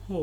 ॐ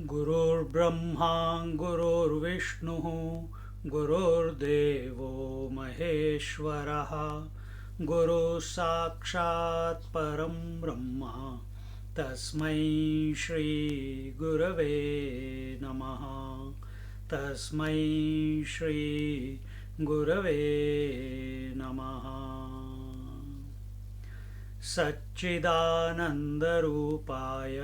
गुरुर्ब्रह्मा गुरुर्विष्णुः गुरुर्देवो महेश्वरः गुरुः साक्षात् परं ब्रह्म तस्मै श्री गुरवे नमः। तस्मै श्री गुरवे नमः। सच्चिदानन्दरूपाय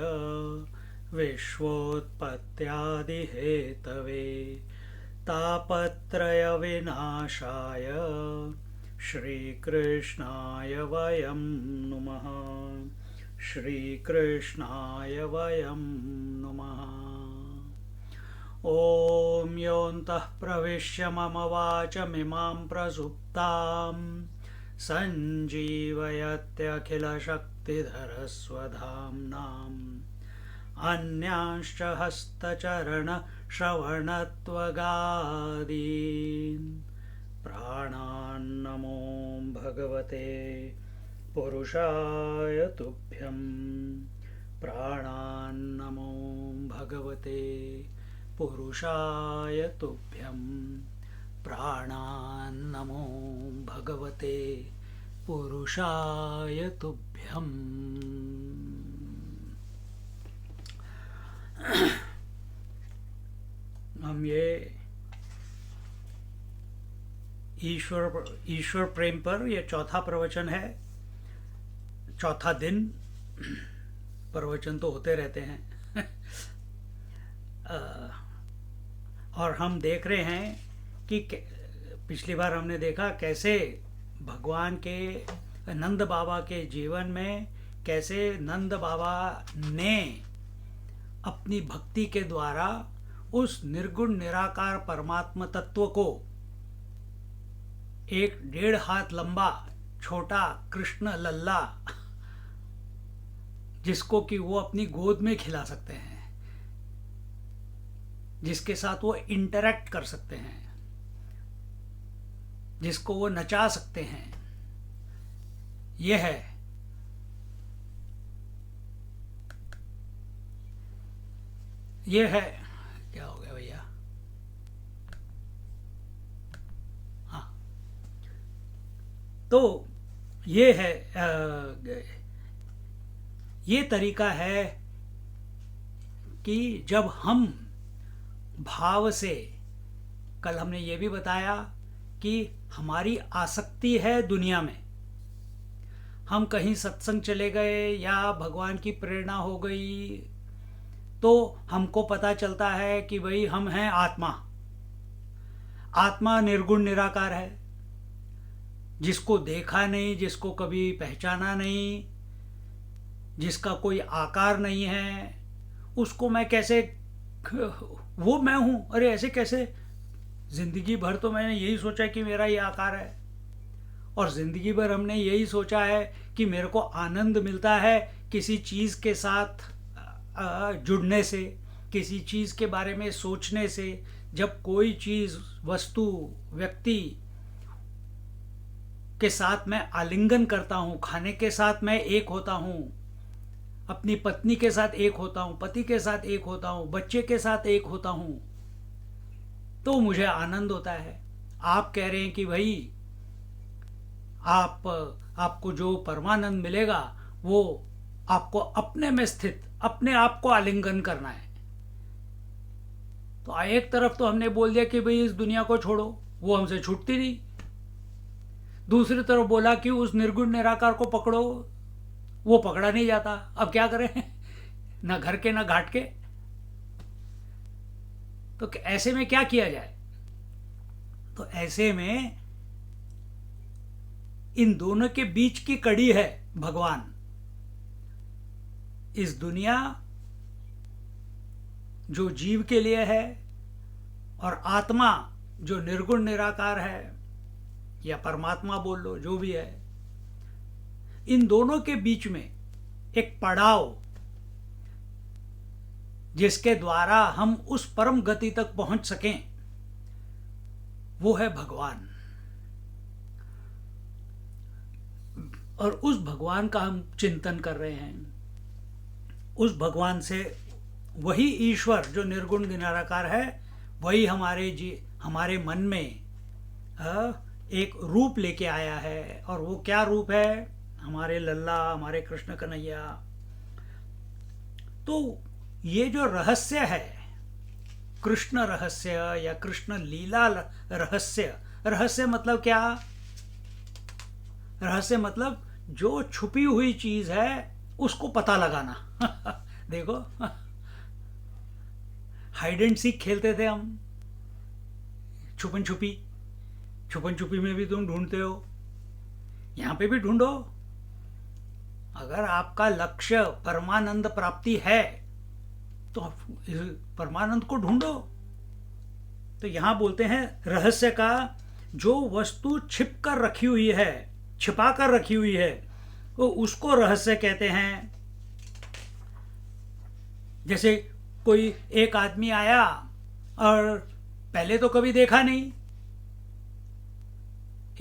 विश्वोत्पत्त्यादिहेतवे तापत्रयविनाशाय श्रीकृष्णाय वयं नुमः। श्रीकृष्णाय वयं नुमः। ॐ योऽन्तः प्रविश्य मम वाचमिमां प्रसुप्तां सञ्जीवयत्यखिलशक्तिधरस्वधाम्नाम् अन्यांश्च हस्तचरणश्रवणत्वगादीन् प्राणान्नमो भगवते पुरुषाय तुभ्यं। प्राणान्नमो भगवते पुरुषाय तुभ्यं। प्राणान्नमो भगवते पुरुषाय तुभ्यम्। हम ये ईश्वर प्रेम पर ये चौथा प्रवचन है, चौथा दिन। प्रवचन तो होते रहते हैं। और हम देख रहे हैं कि पिछली बार हमने देखा कैसे भगवान के नंद बाबा के जीवन में कैसे नंद बाबा ने अपनी भक्ति के द्वारा उस निर्गुण निराकार परमात्मा तत्व को एक 1.5 हाथ लंबा छोटा कृष्ण लल्ला, जिसको कि वो अपनी गोद में खिला सकते हैं, जिसके साथ वो इंटरैक्ट कर सकते हैं, जिसको वो नचा सकते हैं, ये है क्या हो गया भैया? हाँ, तो ये है ये तरीका है कि जब हम भाव से, कल हमने ये भी बताया कि हमारी आसक्ति है दुनिया में, हम कहीं सत्संग चले गए या भगवान की प्रेरणा हो गई तो हमको पता चलता है कि भाई हम हैं आत्मा। आत्मा निर्गुण निराकार है, जिसको देखा नहीं, जिसको कभी पहचाना नहीं, जिसका कोई आकार नहीं है, उसको मैं कैसे, वो मैं हूं, अरे ऐसे कैसे? जिंदगी भर तो मैंने यही सोचा कि मेरा ये आकार है, और जिंदगी भर हमने यही सोचा है कि मेरे को आनंद मिलता है किसी चीज के साथ जुड़ने से, किसी चीज के बारे में सोचने से। जब कोई चीज, वस्तु, व्यक्ति के साथ मैं आलिंगन करता हूं, खाने के साथ मैं एक होता हूं, अपनी पत्नी के साथ एक होता हूं, पति के साथ एक होता हूं, बच्चे के साथ एक होता हूं, तो मुझे आनंद होता है। आप कह रहे हैं कि भाई आपको जो परमानंद मिलेगा वो आपको अपने में स्थित अपने आप को आलिंगन करना है। तो एक तरफ तो हमने बोल दिया कि भाई इस दुनिया को छोड़ो, वो हमसे छूटती नहीं। दूसरी तरफ बोला कि उस निर्गुण निराकार को पकड़ो, वो पकड़ा नहीं जाता। अब क्या करें? ना घर के ना घाट के। तो ऐसे में क्या किया जाए? तो ऐसे में इन दोनों के बीच की कड़ी है भगवान। इस दुनिया जो जीव के लिए है और आत्मा जो निर्गुण निराकार है या परमात्मा बोल लो, जो भी है, इन दोनों के बीच में एक पड़ाव जिसके द्वारा हम उस परम गति तक पहुंच सकें, वो है भगवान। और उस भगवान का हम चिंतन कर रहे हैं। उस भगवान से, वही ईश्वर जो निर्गुण निराकार है, वही हमारे मन में एक रूप लेके आया है। और वो क्या रूप है? हमारे लल्ला, हमारे कृष्ण कन्हैया। तो ये जो रहस्य है, कृष्ण रहस्य या कृष्ण लीला रहस्य, रहस्य मतलब क्या? रहस्य मतलब जो छुपी हुई चीज है उसको पता लगाना। देखो, हाइड एंड सीक खेलते थे हम, छुपन छुपी। छुपन छुपी में भी तुम ढूंढते हो, यहां पे भी ढूंढो। अगर आपका लक्ष्य परमानंद प्राप्ति है तो परमानंद को ढूंढो। तो यहां बोलते हैं रहस्य का, जो वस्तु छिप कर रखी हुई है, छिपा कर रखी हुई है, तो उसको रहस्य कहते हैं। जैसे कोई एक आदमी आया और पहले तो कभी देखा नहीं,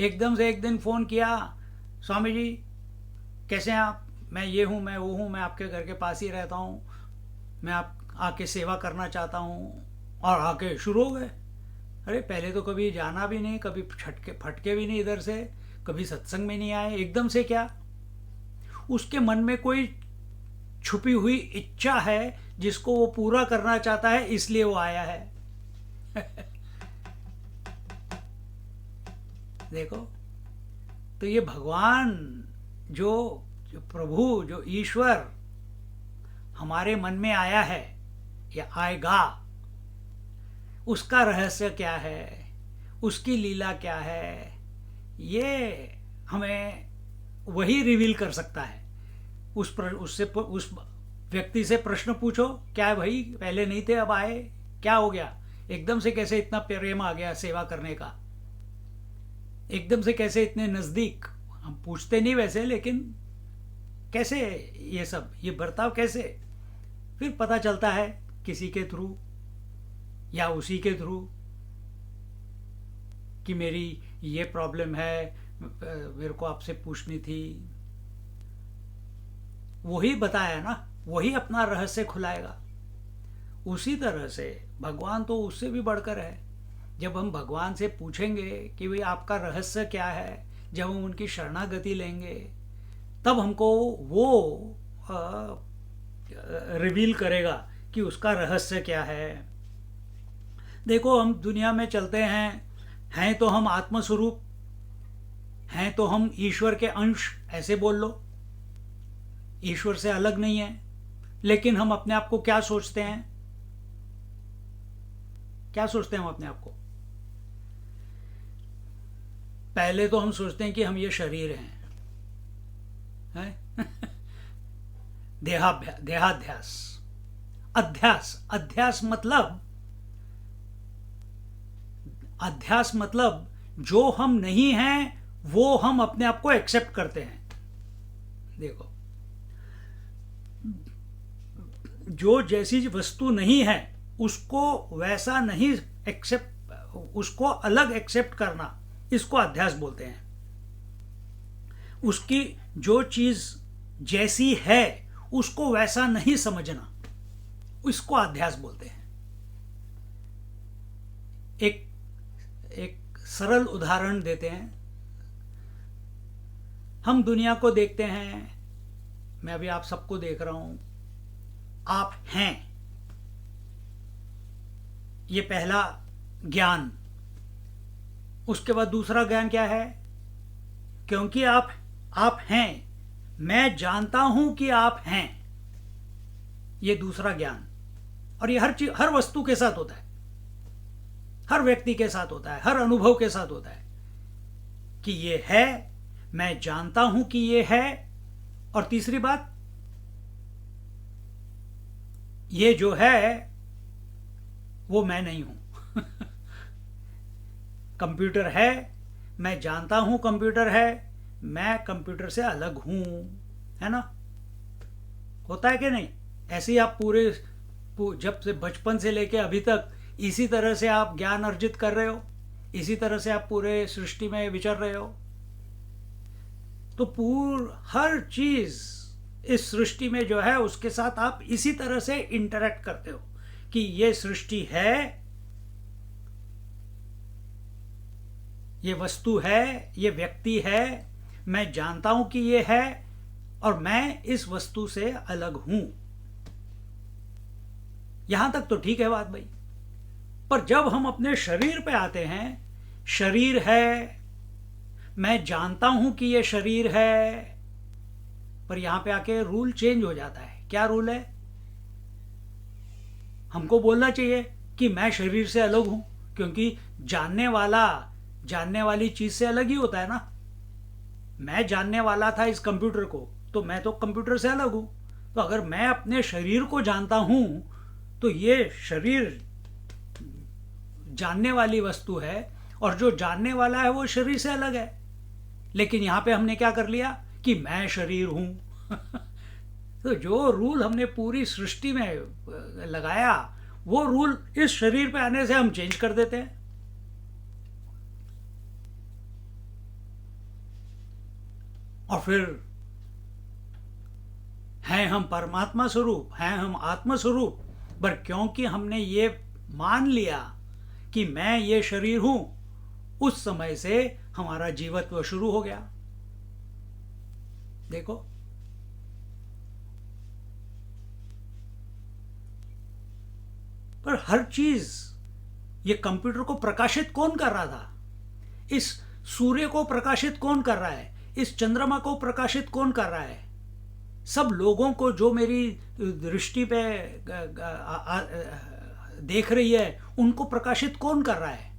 एकदम से एक दिन फोन किया, स्वामी जी कैसे हैं आप? मैं ये हूं, मैं वो हूं, मैं आपके घर के पास ही रहता हूं, मैं आप आके सेवा करना चाहता हूं। और आके शुरू हो गए। अरे पहले तो कभी जाना भी नहीं, कभी फटके भी नहीं इधर से, कभी सत्संग में नहीं आए, एकदम से क्या? उसके मन में कोई छुपी हुई इच्छा है जिसको वो पूरा करना चाहता है, इसलिए वो आया है। देखो, तो ये भगवान जो प्रभु, जो ईश्वर हमारे मन में आया है या आएगा, उसका रहस्य क्या है, उसकी लीला क्या है, ये हमें वही रिवील कर सकता है। उस व्यक्ति से प्रश्न पूछो, क्या है भाई, पहले नहीं थे अब आए, क्या हो गया? एकदम से कैसे इतना प्रेम आ गया सेवा करने का? एकदम से कैसे इतने नजदीक? हम पूछते नहीं वैसे, लेकिन कैसे ये सब, ये बर्ताव कैसे? फिर पता चलता है किसी के थ्रू या उसी के थ्रू कि मेरी ये प्रॉब्लम है, मेरे को आपसे पूछनी थी। वही बताया ना, वही अपना रहस्य खुलाएगा। उसी तरह से भगवान तो उससे भी बढ़कर है। जब हम भगवान से पूछेंगे कि भाई आपका रहस्य क्या है, जब हम उनकी शरणागति लेंगे, तब हमको वो रिवील करेगा कि उसका रहस्य क्या है। देखो, हम दुनिया में चलते हैं तो हम आत्मस्वरूप हैं, तो हम ईश्वर के अंश, ऐसे बोल लो, ईश्वर से अलग नहीं है। लेकिन हम अपने आप को क्या सोचते हैं? क्या सोचते हैं हम अपने आप को? पहले तो हम सोचते हैं कि हम ये शरीर हैं। देहाध्यास, अध्यास मतलब जो हम नहीं हैं वो हम अपने आप को एक्सेप्ट करते हैं। देखो, जो जैसी वस्तु नहीं है उसको वैसा नहीं एक्सेप्ट, उसको अलग एक्सेप्ट करना, इसको अध्यास बोलते हैं। उसकी जो चीज जैसी है उसको वैसा नहीं समझना, इसको अध्यास बोलते हैं। एक सरल उदाहरण देते हैं। हम दुनिया को देखते हैं, मैं अभी आप सबको देख रहा हूं, आप हैं, ये पहला ज्ञान। उसके बाद दूसरा ज्ञान क्या है? क्योंकि आप हैं, मैं जानता हूं कि आप हैं, ये दूसरा ज्ञान। और ये हर वस्तु के साथ होता है, हर व्यक्ति के साथ होता है, हर अनुभव के साथ होता है कि ये है, मैं जानता हूं कि ये है। और तीसरी बात, ये जो है वो मैं नहीं हूं। कंप्यूटर है, मैं जानता हूं कंप्यूटर है, मैं कंप्यूटर से अलग हूं, है ना? होता है कि नहीं? ऐसे ही आप जब से बचपन से लेके अभी तक इसी तरह से आप ज्ञान अर्जित कर रहे हो, इसी तरह से आप पूरे सृष्टि में विचर रहे हो। तो हर चीज इस सृष्टि में जो है उसके साथ आप इसी तरह से इंटरेक्ट करते हो कि ये सृष्टि है, ये वस्तु है, ये व्यक्ति है, मैं जानता हूं कि ये है और मैं इस वस्तु से अलग हूं। यहां तक तो ठीक है बात भाई। पर जब हम अपने शरीर पे आते हैं, शरीर है, मैं जानता हूं कि ये शरीर है, पर यहां पे आके रूल चेंज हो जाता है। क्या रूल है? हमको बोलना चाहिए कि मैं शरीर से अलग हूं, क्योंकि जानने वाली चीज से अलग ही होता है ना। मैं जानने वाला था इस कंप्यूटर को, तो मैं तो कंप्यूटर से अलग हूं। तो अगर मैं अपने शरीर को जानता हूं तो ये शरीर जानने वाली वस्तु है और जो जानने वाला है वो शरीर से अलग है। लेकिन यहां पे हमने क्या कर लिया कि मैं शरीर हूं। तो जो रूल हमने पूरी सृष्टि में लगाया वो रूल इस शरीर पे आने से हम चेंज कर देते हैं। और फिर हैं हम परमात्मा स्वरूप, हैं हम आत्म स्वरूप, पर क्योंकि हमने ये मान लिया कि मैं ये शरीर हूं, उस समय से हमारा जीवत्व शुरू हो गया। देखो, पर हर चीज, ये कंप्यूटर को प्रकाशित कौन कर रहा था? इस सूर्य को प्रकाशित कौन कर रहा है? इस चंद्रमा को प्रकाशित कौन कर रहा है? सब लोगों को जो मेरी दृष्टि पे देख रही है उनको प्रकाशित कौन कर रहा है?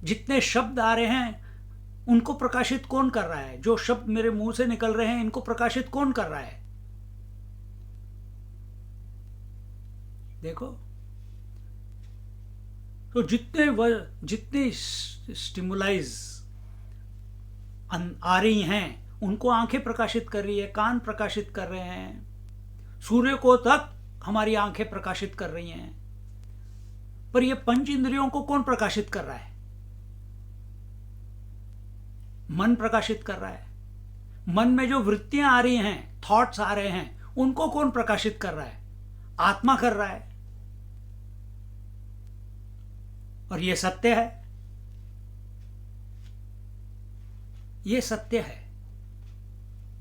जितने शब्द आ रहे हैं उनको प्रकाशित कौन कर रहा है? जो शब्द मेरे मुंह से निकल रहे हैं इनको प्रकाशित कौन कर रहा है? देखो, तो जितने स्टिमुलाइज आ रही हैं उनको आंखें प्रकाशित कर रही है, कान प्रकाशित कर रहे हैं, सूर्य को तक हमारी आंखें प्रकाशित कर रही हैं। पर ये पंच इंद्रियों को कौन प्रकाशित कर रहा है? मन प्रकाशित कर रहा है। मन में जो वृत्तियां आ रही हैं, थॉट्स आ रहे हैं, उनको कौन प्रकाशित कर रहा है? आत्मा कर रहा है। और ये सत्य है, ये सत्य है।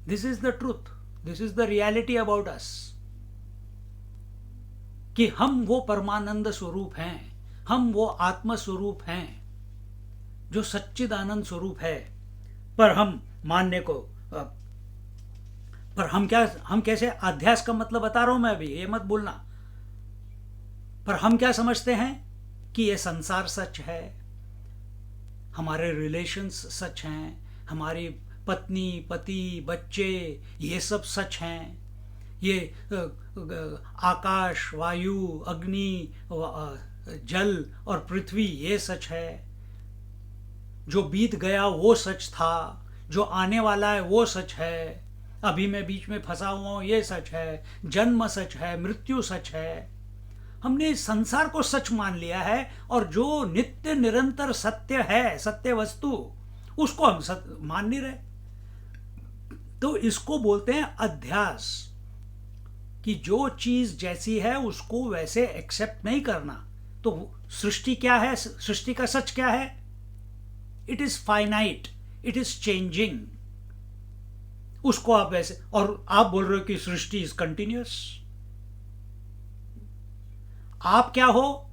This is the truth, this is the reality about us, कि हम वो परमानंद स्वरूप हैं, हम वो आत्म स्वरूप हैं जो सच्चिदानंद स्वरूप है। पर हम मानने को, पर हम कैसे, अध्यास का मतलब बता रहा हूं मैं अभी, ये मत भूलना। पर हम क्या समझते हैं कि ये संसार सच है, हमारे रिलेशंस सच हैं, हमारी पत्नी, पति, बच्चे, ये सब सच हैं, ये आकाश, वायु, अग्नि, जल और पृथ्वी ये सच है, जो बीत गया वो सच था, जो आने वाला है वो सच है, अभी मैं बीच में फंसा हुआ हूं ये सच है, जन्म सच है, मृत्यु सच है। हमने इस संसार को सच मान लिया है और जो नित्य निरंतर सत्य है, सत्य वस्तु, उसको हम मान नहीं रहे। तो इसको बोलते हैं अध्यास, कि जो चीज जैसी है उसको वैसे एक्सेप्ट नहीं करना। तो सृष्टि क्या है? सृष्टि का सच क्या है? It is finite, it is changing. उसको आप वैसे, और आप बोल रहे हो कि सृष्टि इज कंटिन्यूअस। आप क्या हो?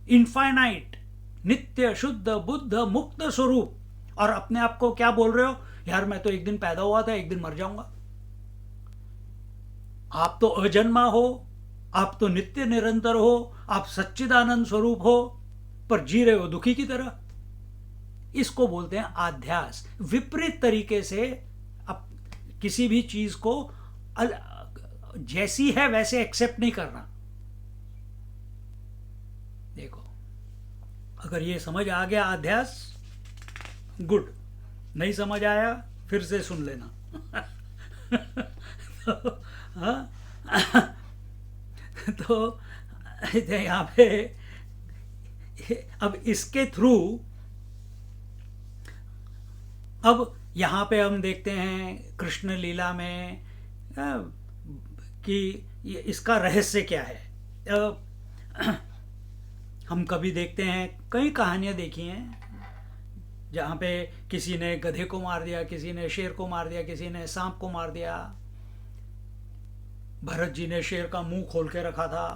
इनफाइनाइट, नित्य, शुद्ध, बुद्ध, मुक्त स्वरूप। और अपने आप को क्या बोल रहे हो? यार मैं तो एक दिन पैदा हुआ था, एक दिन मर जाऊंगा। आप तो अजन्मा हो, आप तो नित्य निरंतर हो, आप सच्चिदानंद स्वरूप हो, पर जी रहे हो दुखी की तरह। इसको बोलते हैं आध्यास। विपरीत तरीके से अब किसी भी चीज को जैसी है वैसे एक्सेप्ट नहीं करना। अगर ये समझ आ गया अध्यास, गुड। नहीं समझ आया फिर से सुन लेना। तो, हाँ, तो यहाँ पे अब इसके थ्रू, अब यहाँ पे हम देखते हैं कृष्ण लीला में कि इसका रहस्य क्या है। हम कभी देखते हैं, कई कहानियाँ देखी हैं जहाँ पे किसी ने गधे को मार दिया, किसी ने शेर को मार दिया, किसी ने सांप को मार दिया। भरत जी ने शेर का मुंह खोल के रखा था।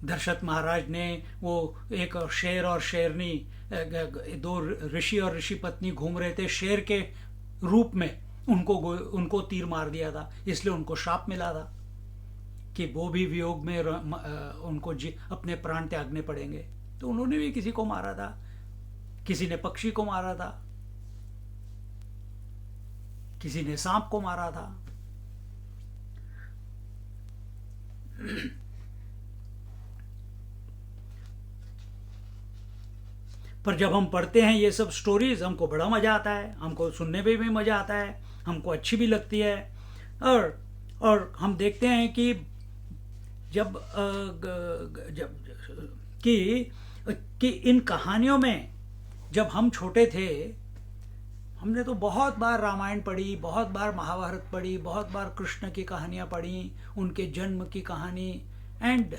दशरथ महाराज ने वो एक शेर और शेरनी, दो ऋषि और ऋषि पत्नी घूम रहे थे शेर के रूप में, उनको तीर मार दिया था, इसलिए उनको श्राप मिला था कि वो भी वियोग में उनको अपने प्राण त्यागने पड़ेंगे। तो उन्होंने भी किसी को मारा था, किसी ने पक्षी को मारा था, किसी ने सांप को मारा था। पर जब हम पढ़ते हैं ये सब स्टोरीज, हमको बड़ा मजा आता है, हमको सुनने में भी मजा आता है, हमको अच्छी भी लगती है। और हम देखते हैं कि जब कि इन कहानियों में, जब हम छोटे थे, हमने तो बहुत बार रामायण पढ़ी, बहुत बार महाभारत पढ़ी, बहुत बार कृष्ण की कहानियाँ पढ़ी, उनके जन्म की कहानी। And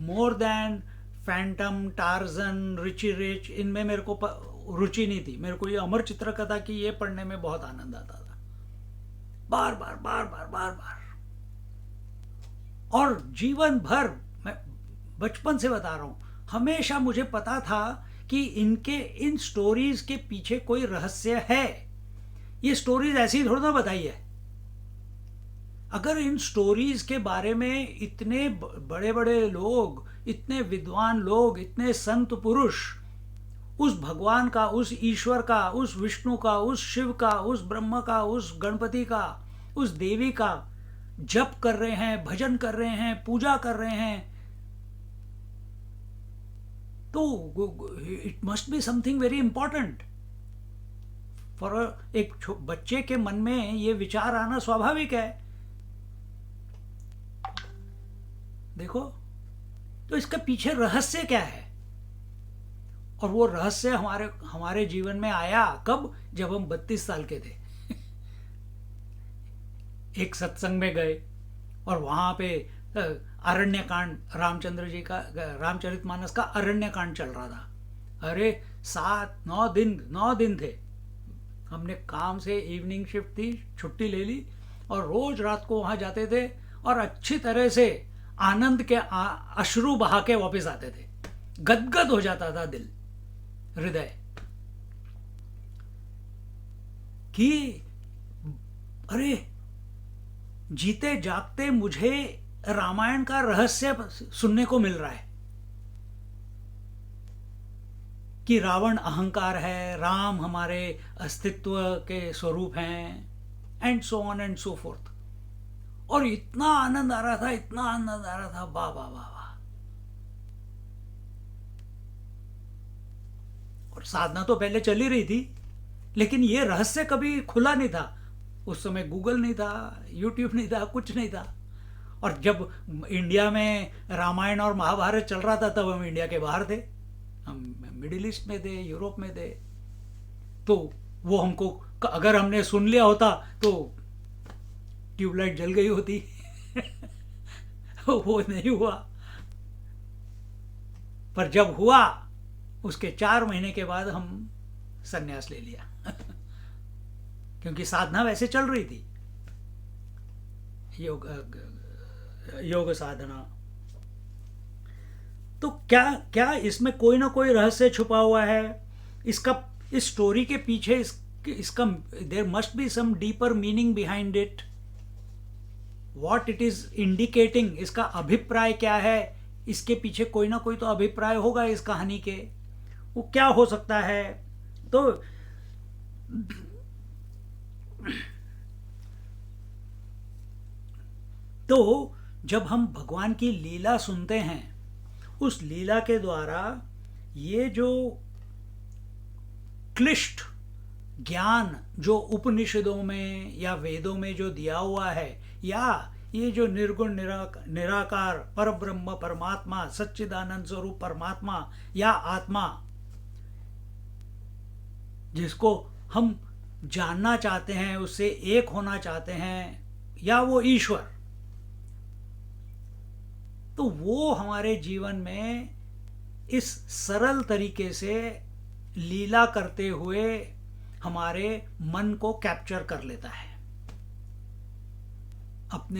more than Phantom, Tarzan, Richie Rich, इनमें मेरे को रुचि नहीं थी। मेरे को ये अमर चित्रकथा की ये पढ़ने में बहुत आनंद आता था, बार बार बार बार बार बार। और जीवन भर, मैं बचपन से बता रहा हूँ, हमेशा मुझे पता था कि इन स्टोरीज के पीछे कोई रहस्य है। ये स्टोरीज ऐसी थोड़ा ना बताई है। अगर इन स्टोरीज के बारे में इतने बड़े बड़े लोग, इतने विद्वान लोग, इतने संत पुरुष उस भगवान का, उस ईश्वर का, उस विष्णु का, उस शिव का, उस ब्रह्म का, उस गणपति का, उस देवी का जप कर रहे हैं, भजन कर रहे हैं, पूजा कर रहे हैं, तो it must be something very important. For एक बच्चे के मन में ये विचार आना स्वाभाविक है। देखो, तो इसके पीछे रहस्य क्या है? और वो रहस्य हमारे जीवन में आया कब? जब हम 32 साल के थे। एक सत्संग में गए और वहां पे अरण्य कांड, रामचंद्र जी का, रामचरितमानस का अरण्य कांड चल रहा था। अरे 9 दिन थे। हमने काम से, इवनिंग शिफ्ट थी, छुट्टी ले ली और रोज रात को वहां जाते थे और अच्छी तरह से आनंद के अश्रु बहा के वापस आते थे। गदगद हो जाता था दिल, हृदय, कि अरे जीते जागते मुझे रामायण का रहस्य सुनने को मिल रहा है कि रावण अहंकार है, राम हमारे अस्तित्व के स्वरूप हैं, and so on and so fourth. और इतना आनंद आ रहा था, इतना आनंद आ रहा था, वाह वाह वाह वाह। और साधना तो पहले चल ही रही थी, लेकिन ये रहस्य कभी खुला नहीं था। उस समय गूगल नहीं था, यूट्यूब नहीं था, कुछ नहीं था। और जब इंडिया में रामायण और महाभारत चल रहा था तब हम इंडिया के बाहर थे, हम मिडिल ईस्ट में थे, यूरोप में थे। तो वो हमको, अगर हमने सुन लिया होता तो ट्यूबलाइट जल गई होती। वो नहीं हुआ। पर जब हुआ उसके 4 महीने के बाद हम संन्यास ले लिया। क्योंकि साधना वैसे चल रही थी, योग साधना। तो क्या इसमें कोई ना कोई रहस्य छुपा हुआ है? इस स्टोरी के पीछे इसका there must be some deeper meaning behind it. What it is indicating, इसका अभिप्राय क्या है? इसके पीछे कोई ना कोई तो अभिप्राय होगा इस कहानी के। वो क्या हो सकता है? तो जब हम भगवान की लीला सुनते हैं उस लीला के द्वारा ये जो क्लिष्ट ज्ञान जो उपनिषदों में या वेदों में जो दिया हुआ है, या ये जो निर्गुण निराकार परब्रह्म परमात्मा सच्चिदानंद स्वरूप परमात्मा या आत्मा, जिसको हम जानना चाहते हैं, उससे एक होना चाहते हैं, या वो ईश्वर, तो वो हमारे जीवन में इस सरल तरीके से लीला करते हुए हमारे मन को कैप्चर कर लेता है,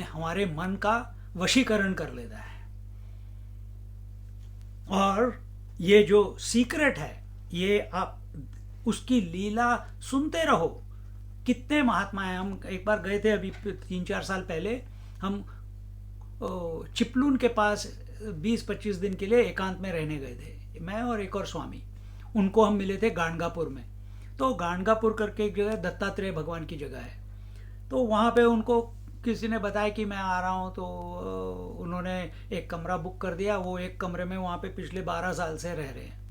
हमारे मन का वशीकरण कर लेता है। और ये जो सीक्रेट है, ये आप उसकी लीला सुनते रहो। कितने महात्मा हैं। हम एक बार गए थे अभी 3-4 साल पहले, हम चिपलून के पास 20-25 दिन के लिए एकांत में रहने गए थे, मैं और एक और स्वामी। उनको हम मिले थे गाणगापुर में। तो गाणगापुर करके एक जगह दत्तात्रेय भगवान की जगह है, तो वहाँ पे उनको किसी ने बताया कि मैं आ रहा हूँ, तो उन्होंने एक कमरा बुक कर दिया। वो एक कमरे में वहाँ पे पिछले 12 साल से रह रहे हैं।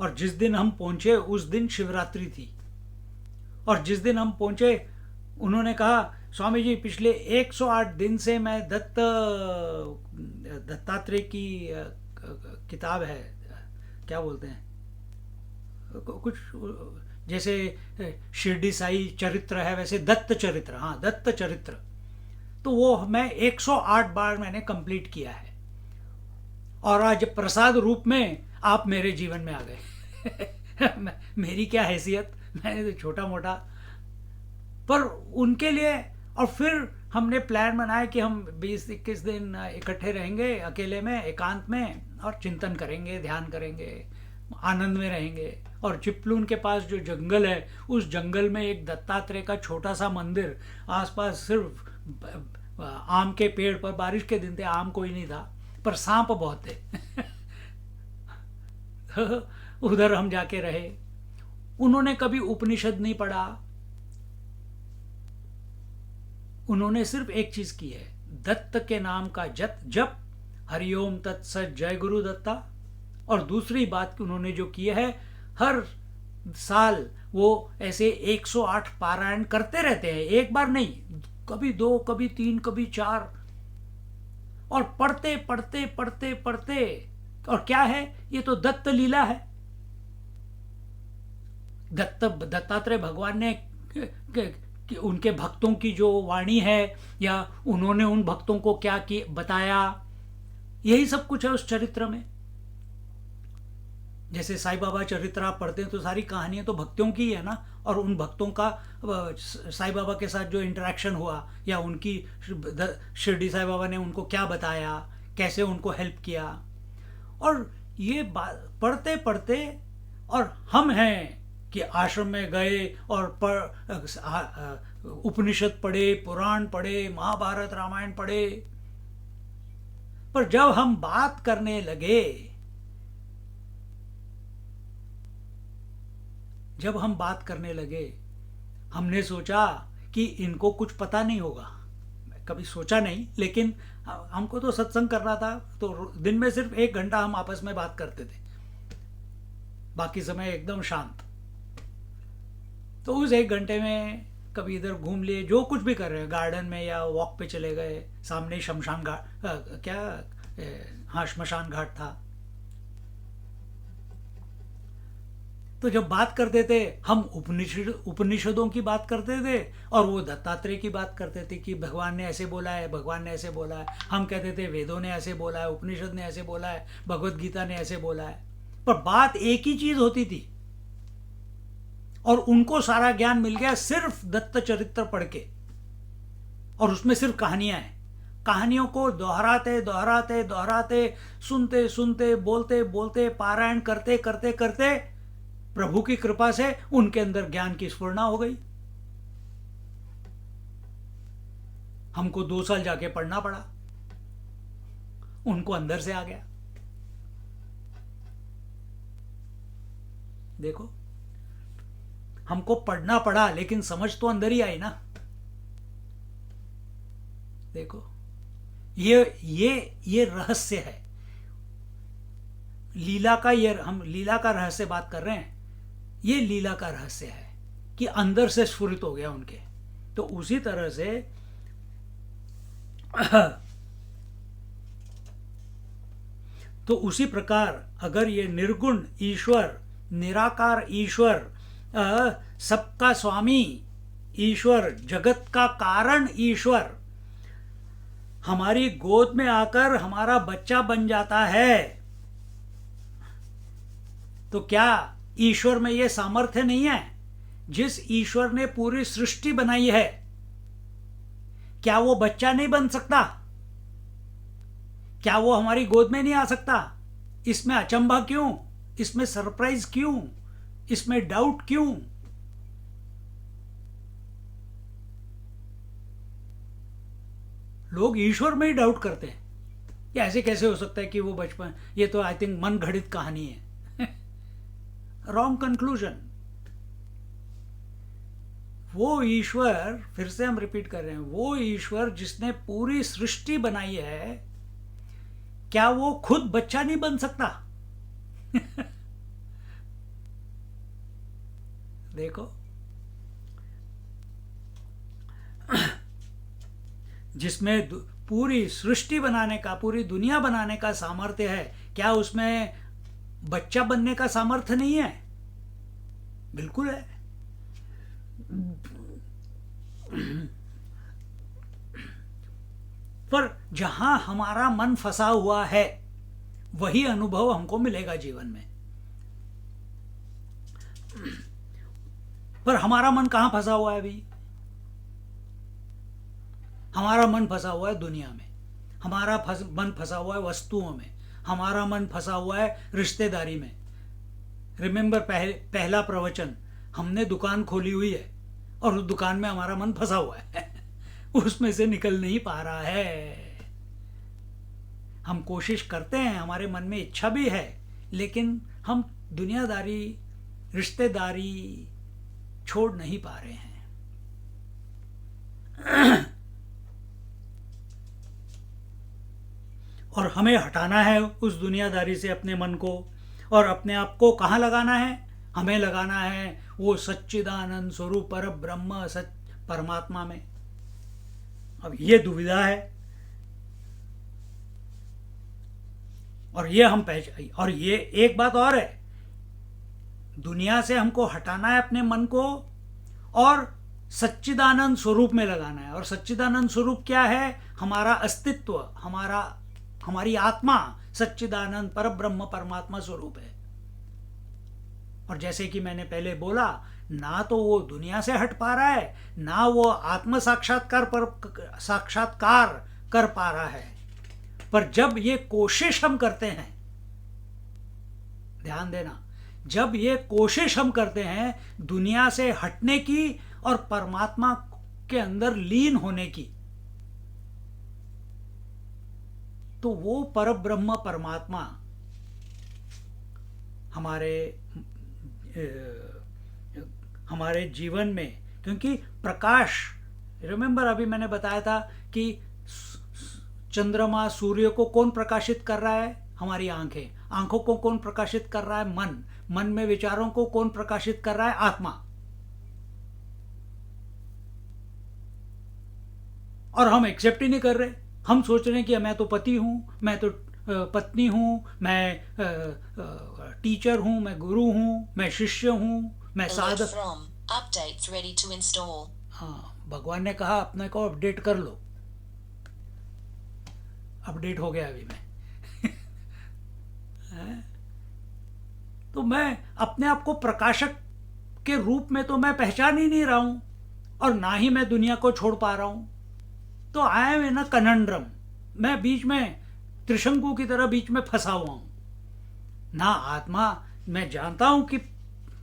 और जिस दिन हम पहुँचे उस दिन शिवरात्रि थी, और जिस दिन हम पहुँचे उन्होंने कहा, स्वामी जी पिछले 108 दिन से मैं दत्तात्रेय की किताब है, क्या बोलते हैं, कुछ जैसे शिरडी साई चरित्र है वैसे दत्त चरित्र, हाँ दत्त चरित्र, तो वो मैं 108 बार मैंने कंप्लीट किया है। और आज प्रसाद रूप में आप मेरे जीवन में आ गए। मेरी क्या हैसियत, मैंने तो छोटा मोटा, पर उनके लिए। और फिर हमने प्लान बनाया कि हम 20-21 दिन इकट्ठे रहेंगे अकेले में, एकांत में, और चिंतन करेंगे, ध्यान करेंगे, आनंद में रहेंगे। और चिपलून के पास जो जंगल है, उस जंगल में एक दत्तात्रेय का छोटा सा मंदिर, आसपास सिर्फ आम के पेड़ पर, बारिश के दिन थे, आम कोई नहीं था, पर सांप बहुत थे। उधर हम जाके रहे। उन्होंने कभी उपनिषद नहीं पढ़ा, उन्होंने सिर्फ एक चीज की है, दत्त के नाम का जप, हरिओम तत्सत जय गुरु दत्ता। और दूसरी बात उन्होंने जो की है, हर साल वो ऐसे 108 पारायण करते रहते हैं, एक बार नहीं, कभी 2, कभी 3, कभी 4, और पढ़ते पढ़ते पढ़ते पढ़ते। और क्या है, ये तो दत्त लीला है। दत्तात्रेय भगवान ने कि उनके भक्तों की जो वाणी है, या उन्होंने उन भक्तों को क्या बताया, यही सब कुछ है उस चरित्र में। जैसे साईं बाबा चरित्र आप पढ़ते हैं तो सारी कहानियां तो भक्तों की है ना, और उन भक्तों का साईं बाबा के साथ जो इंटरेक्शन हुआ, या उनकी शिरडी साईं बाबा ने उनको क्या बताया, कैसे उनको हेल्प किया। और ये पढ़ते पढ़ते, और हम हैं कि आश्रम में गए और उपनिषद पढ़े, पुराण पढ़े, महाभारत रामायण पढ़े, पर जब हम बात करने लगे, हमने सोचा कि इनको कुछ पता नहीं होगा। कभी सोचा नहीं, लेकिन हमको तो सत्संग करना था, तो दिन में सिर्फ 1 घंटा हम आपस में बात करते थे, बाकी समय एकदम शांत। तो उस 1 घंटे में कभी इधर घूम लिए, जो कुछ भी कर रहे हैं, गार्डन में या वॉक पे चले गए, सामने शमशान घाट, श्मशान घाट था। तो जब बात करते थे, हम उपनिषदों की बात करते थे, और वो दत्तात्रेय की बात करते थे कि भगवान ने ऐसे बोला है, भगवान ने ऐसे बोला है। हम कहते थे वेदों ने ऐसे बोला है, उपनिषद ने ऐसे बोला है, भगवत गीता ने ऐसे बोला है, पर बात एक ही चीज होती थी। और उनको सारा ज्ञान मिल गया सिर्फ दत्त चरित्र पढ़ के, और उसमें सिर्फ कहानियां हैं। कहानियों को दोहराते दोहराते दोहराते, सुनते सुनते, बोलते बोलते, पारायण करते करते करते, प्रभु की कृपा से उनके अंदर ज्ञान की स्फुरना हो गई। हमको 2 साल जाके पढ़ना पड़ा, उनको अंदर से आ गया। देखो, हमको पढ़ना पड़ा, लेकिन समझ तो अंदर ही आई ना। देखो, ये रहस्य है। लीला का, ये हम लीला का रहस्य बात कर रहे हैं, ये लीला का रहस्य है कि अंदर से स्फुरित हो गया उनके। तो उसी तरह से तो उसी प्रकार अगर ये निर्गुण ईश्वर, निराकार ईश्वर, सबका स्वामी ईश्वर, जगत का कारण ईश्वर हमारी गोद में आकर हमारा बच्चा बन जाता है, तो क्या ईश्वर में यह सामर्थ्य नहीं है? जिस ईश्वर ने पूरी सृष्टि बनाई है, क्या वो बच्चा नहीं बन सकता? क्या वो हमारी गोद में नहीं आ सकता? इसमें अचंभा क्यों? इसमें सरप्राइज क्यों? इसमें डाउट क्यों? लोग ईश्वर में ही डाउट करते हैं। ये ऐसे कैसे हो सकता है कि वो बचपन, ये तो आई थिंक मन घड़ित कहानी है। Wrong conclusion. वो ईश्वर, फिर से हम रिपीट कर रहे हैं, वो ईश्वर जिसने पूरी सृष्टि बनाई है, क्या वो खुद बच्चा नहीं बन सकता? देखो, जिसमें पूरी सृष्टि बनाने का, पूरी दुनिया बनाने का सामर्थ्य है, क्या उसमें बच्चा बनने का सामर्थ्य नहीं है? बिल्कुल है। पर जहां हमारा मन फंसा हुआ है, वही अनुभव हमको मिलेगा जीवन में। पर हमारा मन कहां फंसा हुआ है अभी? हमारा मन फंसा हुआ है दुनिया में, हमारा मन फंसा हुआ है वस्तुओं में, हमारा मन फंसा हुआ है रिश्तेदारी में। रिमेंबर पहला प्रवचन, हमने दुकान खोली हुई है और उस दुकान में हमारा मन फंसा हुआ है। उसमें से निकल नहीं पा रहा है। हम कोशिश करते हैं, हमारे मन में इच्छा भी है, लेकिन हम दुनियादारी, रिश्तेदारी छोड़ नहीं पा रहे हैं। और हमें हटाना है उस दुनियादारी से अपने मन को, और अपने आप को कहाँ लगाना है? हमें लगाना है वो सच्चिदानंद स्वरूप पर ब्रह्म परमात्मा में। अब ये दुविधा है, और ये हम और ये एक बात और है, दुनिया से हमको हटाना है अपने मन को और सच्चिदानंद स्वरूप में लगाना है। और सच्चिदानंद स्वरूप क्या है? हमारा अस्तित्व, हमारी आत्मा सच्चिदानंद पर ब्रह्म परमात्मा स्वरूप है। और जैसे कि मैंने पहले बोला, ना तो वो दुनिया से हट पा रहा है, ना वो आत्म साक्षात्कार कर पा रहा है। पर जब ये कोशिश हम करते हैं, ध्यान देना, जब ये कोशिश हम करते हैं दुनिया से हटने की और परमात्मा के अंदर लीन होने की, तो वो परब्रह्म परमात्मा हमारे जीवन में, क्योंकि प्रकाश, रिमेंबर अभी मैंने बताया था कि चंद्रमा सूर्य को कौन प्रकाशित कर रहा है? हमारी आंखें। आंखों को कौन प्रकाशित कर रहा है? मन। मन में विचारों को कौन प्रकाशित कर रहा है? आत्मा। और हम एक्सेप्ट ही नहीं कर रहे। हम सोच रहे हैं कि मैं तो पति हूं, मैं तो पत्नी हूं, मैं टीचर हूं, मैं गुरु हूं, मैं शिष्य हूं, मैं साधक। हाँ, भगवान ने कहा अपने को अपडेट कर लो। अपडेट हो गया अभी मैं। तो मैं अपने आप को प्रकाशक के रूप में तो मैं पहचान ही नहीं रहा हूं, और ना ही मैं दुनिया को छोड़ पा रहा हूं। तो I am in a conundrum. मैं बीच में त्रिशंकु की तरह बीच में फंसा हुआ हूं। ना आत्मा, मैं जानता हूं कि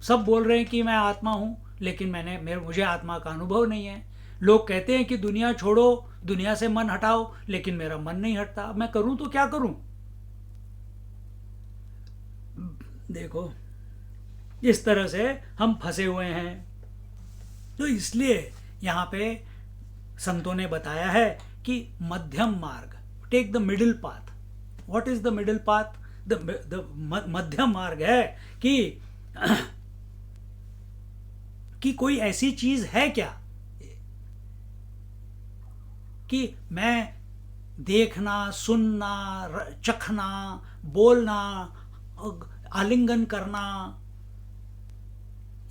सब बोल रहे हैं कि मैं आत्मा हूं, लेकिन मुझे आत्मा का अनुभव नहीं है। लोग कहते हैं कि दुनिया छोड़ो, दुनिया से मन हटाओ, लेकिन मेरा मन नहीं हटता। मैं करूं तो क्या करूं? देखो, इस तरह से हम फंसे हुए हैं। तो इसलिए यहां पे संतों ने बताया है कि मध्यम मार्ग, take the middle path. What is the middle path? मध्यम मार्ग है कि कोई ऐसी चीज है क्या कि मैं देखना, सुनना, चखना, बोलना, आलिंगन करना,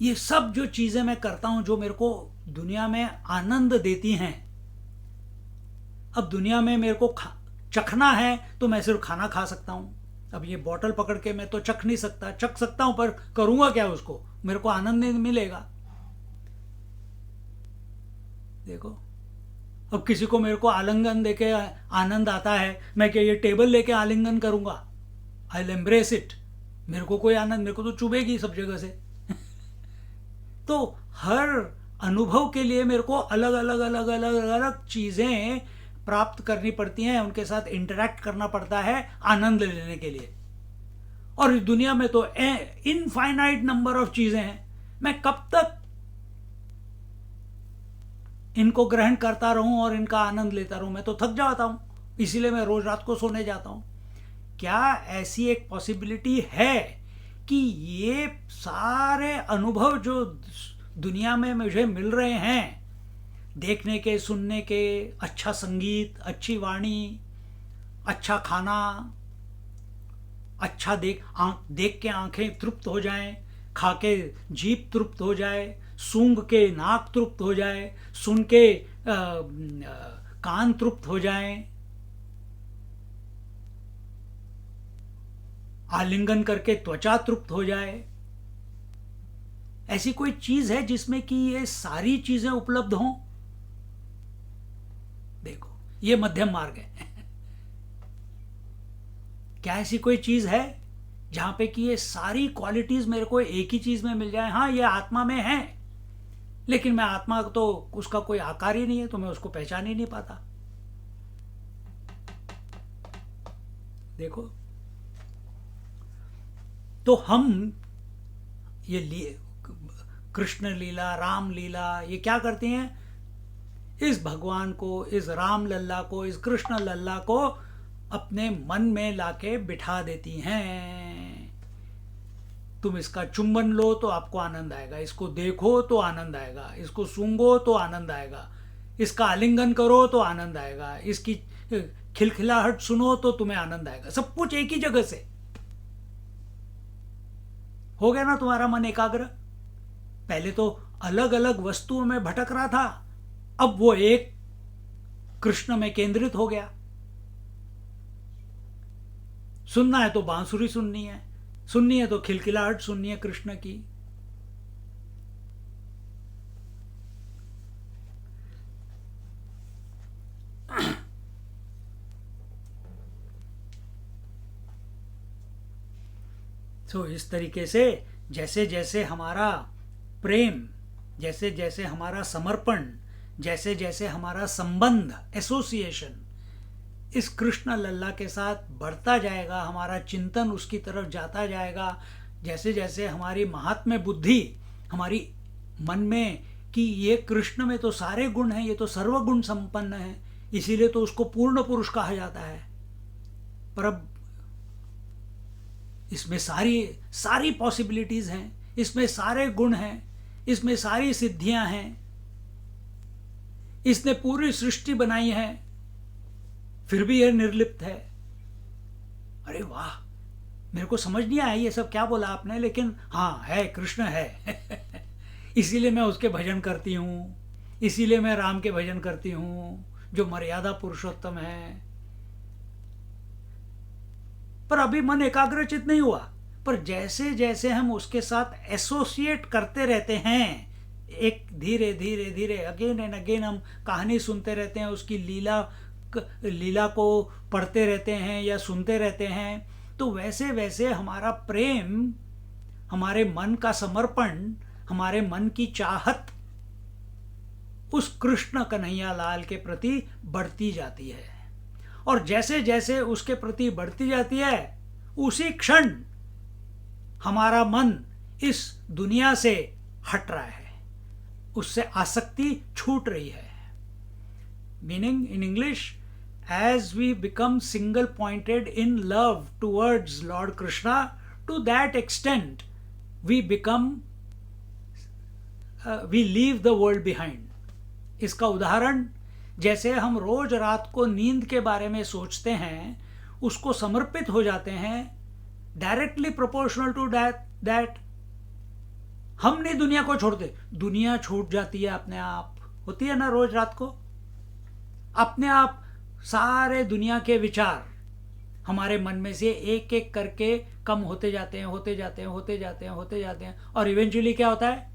ये सब जो चीजें मैं करता हूं जो मेरे को दुनिया में आनंद देती हैं, अब दुनिया में मेरे को चखना है तो मैं सिर्फ खाना खा सकता हूं। अब ये बोतल पकड़ के मैं तो चख नहीं सकता, चख सकता हूं पर करूंगा क्या उसको, मेरे को आनंद नहीं मिलेगा। देखो, अब किसी को मेरे को आलिंगन देके आनंद आता है, मैं क्या ये टेबल लेके आलिंगन करूंगा? आई विल एम्ब्रेस इट, मेरे को कोई आनंद, मेरे को तो चुभेगी सब जगह से। तो हर अनुभव के लिए मेरे को अलग अलग अलग अलग अलग चीजें प्राप्त करनी पड़ती हैं, उनके साथ इंटरैक्ट करना पड़ता है आनंद लेने के लिए। और इस दुनिया में तो इनफाइनाइट नंबर ऑफ चीजें हैं, मैं कब तक इनको ग्रहण करता रहूं और इनका आनंद लेता रहूं? मैं तो थक जाता हूं, इसीलिए मैं रोज रात को सोने जाता हूं। क्या ऐसी एक पॉसिबिलिटी है कि ये सारे अनुभव जो दुनिया में मुझे मिल रहे हैं, देखने के, सुनने के, अच्छा संगीत, अच्छी वाणी, अच्छा खाना, अच्छा देख के आंखें तृप्त हो जाएं, खा के जीभ तृप्त हो जाए, सूंघ के नाक तृप्त हो जाए, सुन के कान तृप्त हो जाएं, आलिंगन करके त्वचा तृप्त हो जाए, ऐसी कोई चीज है जिसमें कि ये सारी चीजें उपलब्ध हों? देखो, ये मध्यम मार्ग है। क्या ऐसी कोई चीज है जहां पे कि ये सारी क्वालिटीज मेरे को एक ही चीज में मिल जाए? हाँ, ये आत्मा में है, लेकिन मैं आत्मा तो उसका कोई आकार ही नहीं है, तो मैं उसको पहचान ही नहीं पाता। देखो, तो हम ये कृष्ण लीला, राम लीला, ये क्या करते हैं? इस भगवान को, इस राम लल्ला को, इस कृष्ण लल्ला को अपने मन में लाके बिठा देती हैं। तुम इसका चुंबन लो तो आपको आनंद आएगा, इसको देखो तो आनंद आएगा, इसको सूंघो तो आनंद आएगा, इसका आलिंगन करो तो आनंद आएगा, इसकी खिलखिलाहट सुनो तो तुम्हें आनंद आएगा। सब कुछ एक ही जगह से हो गया ना तुम्हारा मन एकाग्र। पहले तो अलग अलग वस्तुओं में भटक रहा था, अब वो एक कृष्ण में केंद्रित हो गया। सुनना है तो बांसुरी सुननी है तो खिलखिलाहट सुननी है कृष्ण की। तो इस तरीके से जैसे जैसे हमारा प्रेम, जैसे जैसे हमारा समर्पण, जैसे जैसे हमारा संबंध, एसोसिएशन इस कृष्ण लल्ला के साथ बढ़ता जाएगा, हमारा चिंतन उसकी तरफ जाता जाएगा, जैसे जैसे हमारी महात्म्य बुद्धि हमारी मन में कि ये कृष्ण में तो सारे गुण हैं, ये तो सर्वगुण संपन्न है, इसीलिए तो उसको पूर्ण पुरुष कहा जाता है। पर अब इसमें सारी पॉसिबिलिटीज हैं, इसमें सारे गुण हैं, इसमें सारी सिद्धियां हैं, इसने पूरी सृष्टि बनाई है, फिर भी यह निर्लिप्त है। अरे वाह, मेरे को समझ नहीं आया ये सब क्या बोला आपने, लेकिन हाँ है, कृष्ण है। इसीलिए मैं उसके भजन करती हूँ, इसीलिए मैं राम के भजन करती हूँ जो मर्यादा पुरुषोत्तम है। पर अभी मन एकाग्रचित नहीं हुआ। पर जैसे जैसे हम उसके साथ एसोसिएट करते रहते हैं, एक धीरे धीरे धीरे अगेन एंड अगेन हम कहानी सुनते रहते हैं, उसकी लीला को पढ़ते रहते हैं या सुनते रहते हैं, तो वैसे वैसे हमारा प्रेम, हमारे मन का समर्पण, हमारे मन की चाहत उस कृष्ण कन्हैया लाल के प्रति बढ़ती जाती है। और जैसे जैसे उसके प्रति बढ़ती जाती है, उसी क्षण हमारा मन इस दुनिया से हट रहा है, उससे आसक्ति छूट रही है। Meaning in English, as we become single pointed in love towards Lord Krishna, to that extent we become we leave the world behind. इसका उदाहरण, जैसे हम रोज रात को नींद के बारे में सोचते हैं, उसको समर्पित हो जाते हैं, डायरेक्टली प्रोपोर्शनल टू दैट हम नहीं दुनिया को छोड़ते, दुनिया छूट जाती है अपने आप. होती है ना रोज रात को, अपने आप सारे दुनिया के विचार हमारे मन में से एक एक करके कम होते जाते हैं, होते जाते हैं, होते जाते हैं, होते जाते हैं, और इवेंचुअली क्या होता है,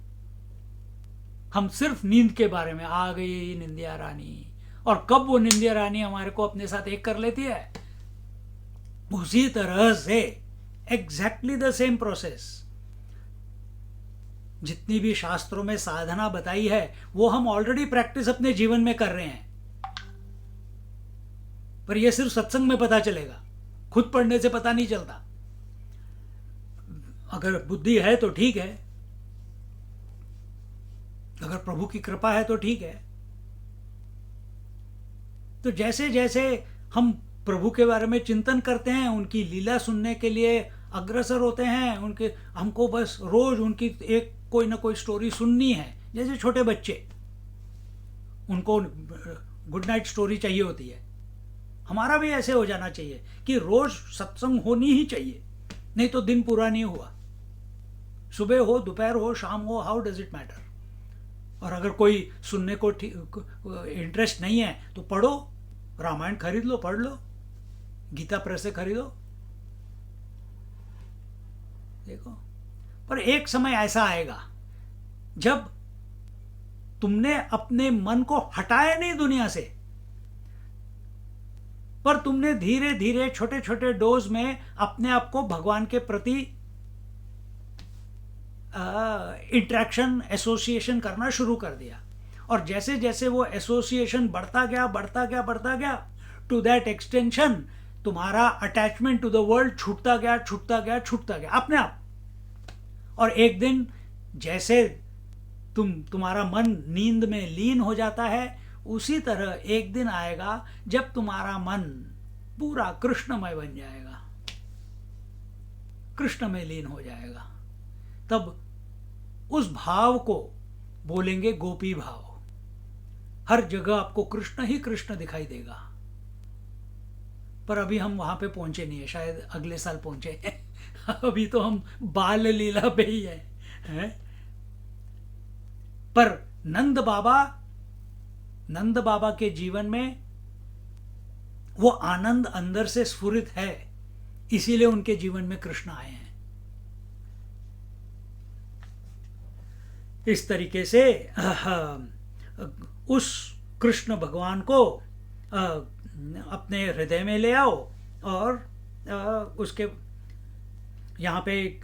हम सिर्फ नींद के बारे में, आ गई निंदिया रानी. और कब वो निंदिया रानी हमारे को अपने साथ एक कर लेती है, उसी तरह से एग्जैक्टली द सेम प्रोसेस. जितनी भी शास्त्रों में साधना बताई है वो हम ऑलरेडी प्रैक्टिस अपने जीवन में कर रहे हैं, पर यह सिर्फ सत्संग में पता चलेगा, खुद पढ़ने से पता नहीं चलता. अगर बुद्धि है तो ठीक है, अगर प्रभु की कृपा है तो ठीक है. तो जैसे जैसे हम प्रभु के बारे में चिंतन करते हैं, उनकी लीला सुनने के लिए अग्रसर होते हैं, उनके हमको बस रोज उनकी एक कोई ना कोई स्टोरी सुननी है. जैसे छोटे बच्चे, उनको गुड नाइट स्टोरी चाहिए होती है, हमारा भी ऐसे हो जाना चाहिए कि रोज सत्संग होनी ही चाहिए, नहीं तो दिन पूरा नहीं हुआ. सुबह हो, दोपहर हो, शाम हो, हाउ डज इट मैटर. और अगर कोई सुनने को इंटरेस्ट नहीं है तो पढ़ो, रामायण खरीद लो, पढ़ लो, गीता प्रेस से खरीदो, देखो. पर एक समय ऐसा आएगा जब तुमने अपने मन को हटाया नहीं दुनिया से, पर तुमने धीरे धीरे छोटे छोटे डोज में अपने आप को भगवान के प्रति इंटरेक्शन, एसोसिएशन करना शुरू कर दिया. और जैसे जैसे वो एसोसिएशन बढ़ता गया, बढ़ता गया, बढ़ता गया, टू दैट एक्सटेंशन तुम्हारा अटैचमेंट टू द वर्ल्ड छूटता गया, छूटता गया, छूटता गया अपने आप. और एक दिन जैसे तुम्हारा मन नींद में लीन हो जाता है, उसी तरह एक दिन आएगा जब तुम्हारा मन पूरा कृष्णमय बन जाएगा, कृष्ण में लीन हो जाएगा. तब उस भाव को बोलेंगे गोपी भाव. हर जगह आपको कृष्ण ही कृष्ण दिखाई देगा. पर अभी हम वहां पे पहुंचे नहीं है, शायद अगले साल पहुंचे. अभी तो हम बाल लीला पे ही है? पर नंद बाबा के जीवन में वो आनंद अंदर से स्फुरित है, इसीलिए उनके जीवन में कृष्ण आए हैं. इस तरीके से उस कृष्ण भगवान को अपने हृदय में ले आओ. और उसके यहाँ पे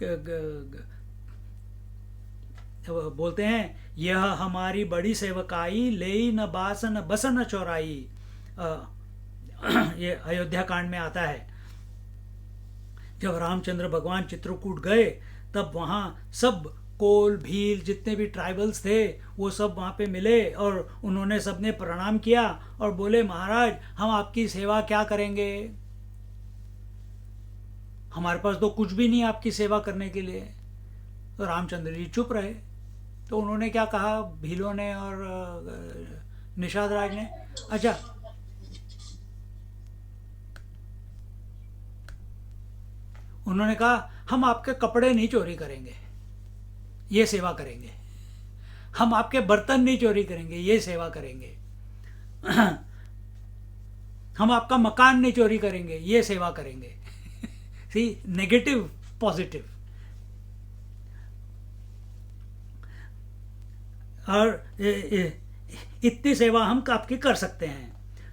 बोलते हैं, यह हमारी बड़ी सेवकाई, ले न बासन बसन चौराई. ये अयोध्या कांड में आता है. जब रामचंद्र भगवान चित्रकूट गए तब वहाँ सब कोल भील जितने भी ट्राइबल्स थे वो सब वहाँ पे मिले, और उन्होंने सबने प्रणाम किया और बोले, महाराज हम आपकी सेवा क्या करेंगे, हमारे पास तो कुछ भी नहीं आपकी सेवा करने के लिए. तो रामचंद्र जी चुप रहे. तो उन्होंने क्या कहा, भीलों ने और निषाद राज ने, अच्छा उन्होंने कहा हम आपके कपड़े नहीं चोरी करेंगे, ये सेवा करेंगे. हम आपके बर्तन नहीं चोरी करेंगे, ये सेवा करेंगे. हम आपका मकान नहीं चोरी करेंगे, ये सेवा करेंगे. सी, नेगेटिव पॉजिटिव. और इतनी सेवा हम आपकी कर सकते हैं.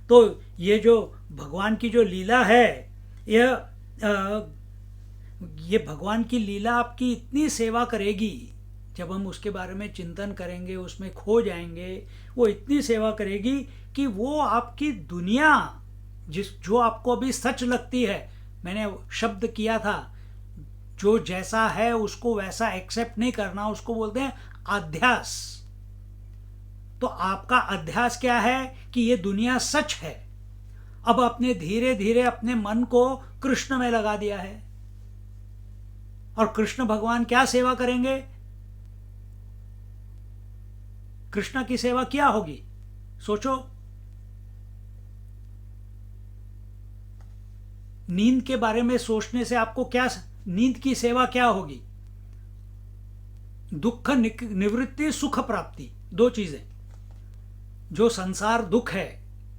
तो ये जो भगवान की जो लीला है, ये भगवान की लीला आपकी इतनी सेवा करेगी, जब हम उसके बारे में चिंतन करेंगे, उसमें खो जाएंगे, वो इतनी सेवा करेगी कि वो आपकी दुनिया जो आपको अभी सच लगती है, मैंने शब्द किया था, जो जैसा है उसको वैसा एक्सेप्ट नहीं करना, उसको बोलते हैं अध्यास. तो आपका अध्यास क्या है कि ये दुनिया सच है, अब आपने धीरे धीरे अपने मन को कृष्ण में लगा दिया है, और कृष्ण भगवान क्या सेवा करेंगे? कृष्ण की सेवा क्या होगी? सोचो। नींद के बारे में सोचने से आपको क्या, नींद की सेवा क्या होगी? दुख निवृत्ति, सुख प्राप्ति, दो चीजें। जो संसार दुख है,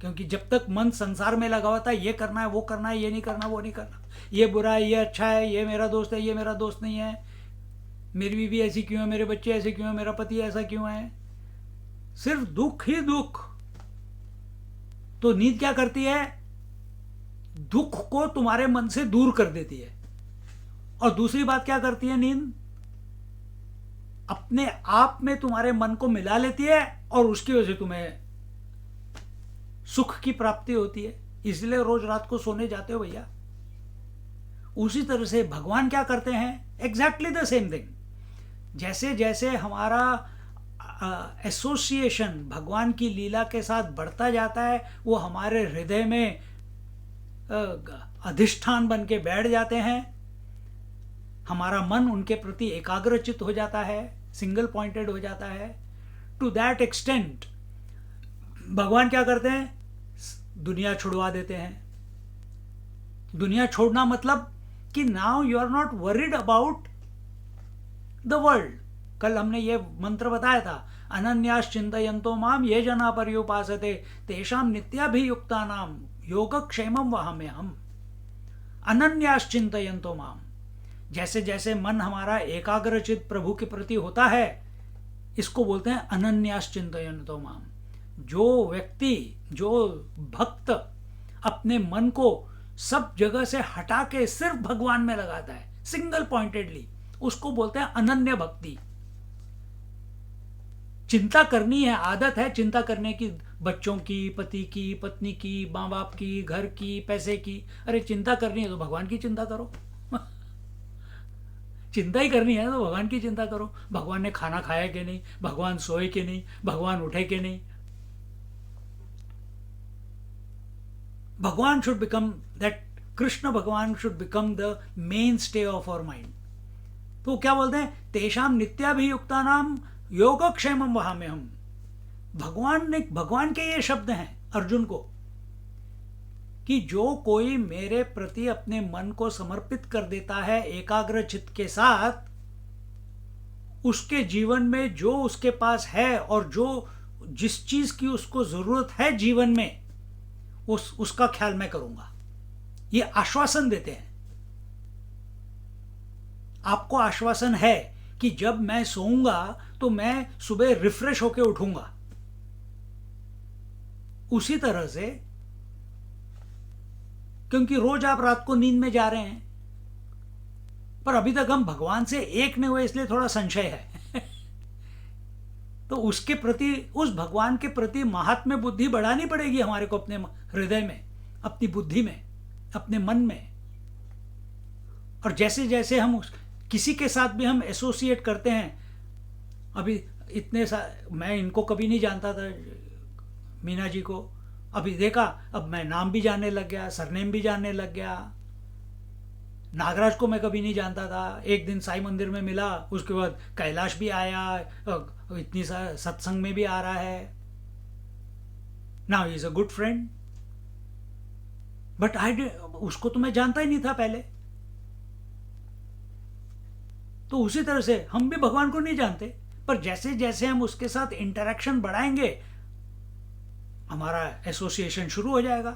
क्योंकि जब तक मन संसार में लगा होता है, ये करना है, वो करना है, ये नहीं करना, वो नहीं करना, ये बुरा है, ये अच्छा है, ये मेरा दोस्त है, ये मेरा दोस्त नहीं है, मेरी बीवी ऐसी क्यों है, मेरे बच्चे ऐसे क्यों है, मेरा पति ऐसा क्यों है, सिर्फ दुख ही दुख। तो नींद क्या करती है? दुख को तुम्हारे मन से दूर कर देती है। और दूसरी बात क्या करती है नींद? अपने आप में तुम्हारे मन को मिला लेती है, और उसकी वजह से तुम्हें सुख की प्राप्ति होती है। इसलिए रोज रात को सोने जाते हो भैया। उसी तरह से भगवान क्या करते हैं? Exactly the same thing. जैसे जैसे हमारा एसोसिएशन भगवान की लीला के साथ बढ़ता जाता है, वो हमारे हृदय में अधिष्ठान बन के बैठ जाते हैं। हमारा मन उनके प्रति एकाग्रचित हो जाता है, सिंगल पॉइंटेड हो जाता है। टू दैट एक्सटेंट भगवान क्या करते हैं? दुनिया छुड़वा देते हैं। दुनिया छोड़ना मतलब कि now you are not worried about the world. कल हमने ये मंत्र बताया था, अनन्यास चिंतयन्तो माम ये जना पर्युपासते तेषां नित्याभियुक्तानां योगक्षेमं वहाम्यहम्। अनन्यास चिंतयन्तो माम। जैसे जैसे मन हमारा एकाग्रचित प्रभु के प्रति होता है, इसको बोलते हैं अनन्यास चिंतयन्तो माम। जो व्यक्ति, जो भक्त अपने मन को सब जगह से हटा के सिर्फ भगवान में लगाता है, सिंगल पॉइंटेडली, उसको बोलते हैं अनन्य भक्ति। चिंता करनी है, आदत है चिंता करने की, बच्चों की, पति की, पत्नी की, माँ बाप की, घर की, पैसे की। अरे चिंता करनी है तो भगवान की चिंता करो। चिंता ही करनी है तो भगवान की चिंता करो। भगवान ने खाना खाया कि नहीं, भगवान सोए कि नहीं, भगवान उठे कि नहीं। भगवान should become that, Krishna Bhagwan should become the mainstay of our mind. तो क्या बोलते हैं? तेषाम नित्याभियुक्ता नाम योगक्षेमम वहाम्यहम्। भगवान के ये शब्द हैं अर्जुन को, कि जो कोई मेरे प्रति अपने मन को समर्पित कर देता है एकाग्र चित्त के साथ, उसके जीवन में जो उसके पास है और जो जिस चीज की उसको जरूरत है जीवन में, उसका ख्याल मैं करूंगा। ये आश्वासन देते हैं। आपको आश्वासन है कि जब मैं सोऊंगा तो मैं सुबह रिफ्रेश होकर उठूंगा। उसी तरह से, क्योंकि रोज आप रात को नींद में जा रहे हैं, पर अभी तक हम भगवान से एक नहीं हुए, इसलिए थोड़ा संशय है। तो उसके प्रति, उस भगवान के प्रति महात्म्य बुद्धि बढ़ानी पड़ेगी हमारे को, अपने हृदय में, अपनी बुद्धि में, अपने मन में। और जैसे जैसे हम किसी के साथ भी हम एसोसिएट करते हैं, अभी मैं इनको कभी नहीं जानता था, मीना जी को अभी देखा, अब मैं नाम भी जानने लग गया, सरनेम भी जानने लग गया। नागराज को मैं कभी नहीं जानता था, एक दिन साईं मंदिर में मिला, उसके बाद कैलाश भी आया, इतनी सत्संग में भी आ रहा है। Now he is a good friend, but उसको तो मैं जानता ही नहीं था पहले। तो उसी तरह से हम भी भगवान को नहीं जानते, पर जैसे जैसे हम उसके साथ इंटरेक्शन बढ़ाएंगे, हमारा एसोसिएशन शुरू हो जाएगा,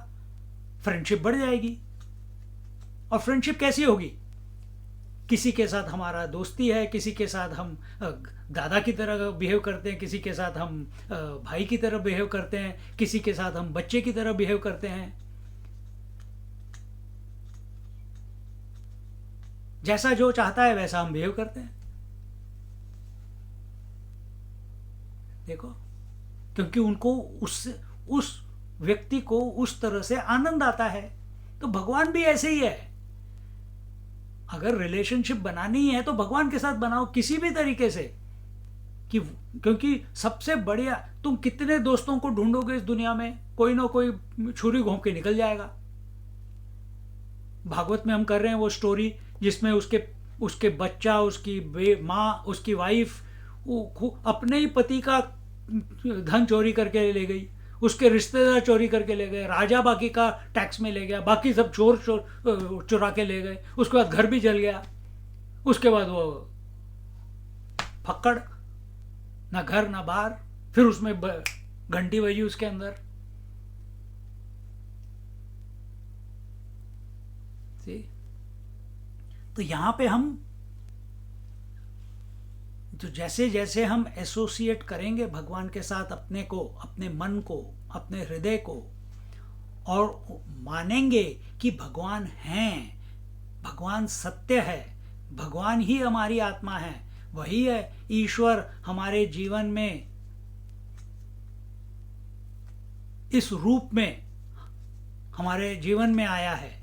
फ्रेंडशिप बढ़ जाएगी। और फ्रेंडशिप कैसी होगी? किसी के साथ हमारा दोस्ती है, किसी के साथ हम दादा की तरह बिहेव करते हैं, किसी के साथ हम भाई की तरह बिहेव करते हैं, किसी के साथ हम बच्चे की तरह बिहेव करते हैं। जैसा जो चाहता है वैसा हम बिहेव करते हैं। देखो, क्योंकि उनको उस व्यक्ति को उस तरह से आनंद आता है। तो भगवान भी ऐसे ही है। अगर रिलेशनशिप बनानी है तो भगवान के साथ बनाओ, किसी भी तरीके से। कि क्योंकि सबसे बढ़िया, तुम कितने दोस्तों को ढूंढोगे इस दुनिया में, कोई ना कोई छुरी घोंप के निकल जाएगा। भागवत में हम कर रहे हैं वो स्टोरी जिसमें उसके उसके बच्चा, उसकी माँ, उसकी वाइफ अपने ही पति का धन चोरी करके ले गई, उसके रिश्तेदार चोरी करके ले गए, राजा बाकी का टैक्स में ले गया, बाकी सब चोर चुरा के ले गए, उसके बाद घर भी जल गया, उसके बाद वो फक्कड़, ना घर ना बाहर, फिर उसमें घंटी बजी उसके अंदर। तो यहां पे हम तो जैसे जैसे हम एसोसिएट करेंगे भगवान के साथ अपने को, अपने मन को, अपने हृदय को, और मानेंगे कि भगवान हैं, भगवान सत्य है, भगवान ही हमारी आत्मा है, वही है ईश्वर हमारे जीवन में इस रूप में हमारे जीवन में आया है।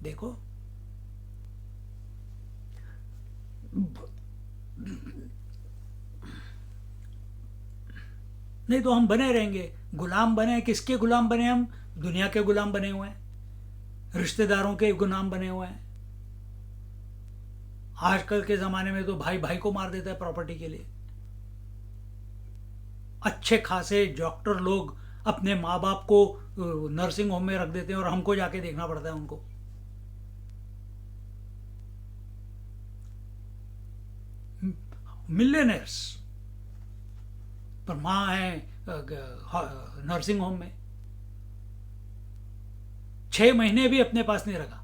देखो नहीं तो हम बने रहेंगे, गुलाम बने। किसके गुलाम बने हम? दुनिया के गुलाम बने हुए हैं, रिश्तेदारों के गुलाम बने हुए हैं। आजकल के जमाने में तो भाई भाई को मार देता है प्रॉपर्टी के लिए। अच्छे खासे डॉक्टर लोग अपने माँ बाप को नर्सिंग होम में रख देते हैं और हमको जाके देखना पड़ता है उनको। मिलियनर्स पर माँ है नर्सिंग होम में, 6 महीने भी अपने पास नहीं रखा,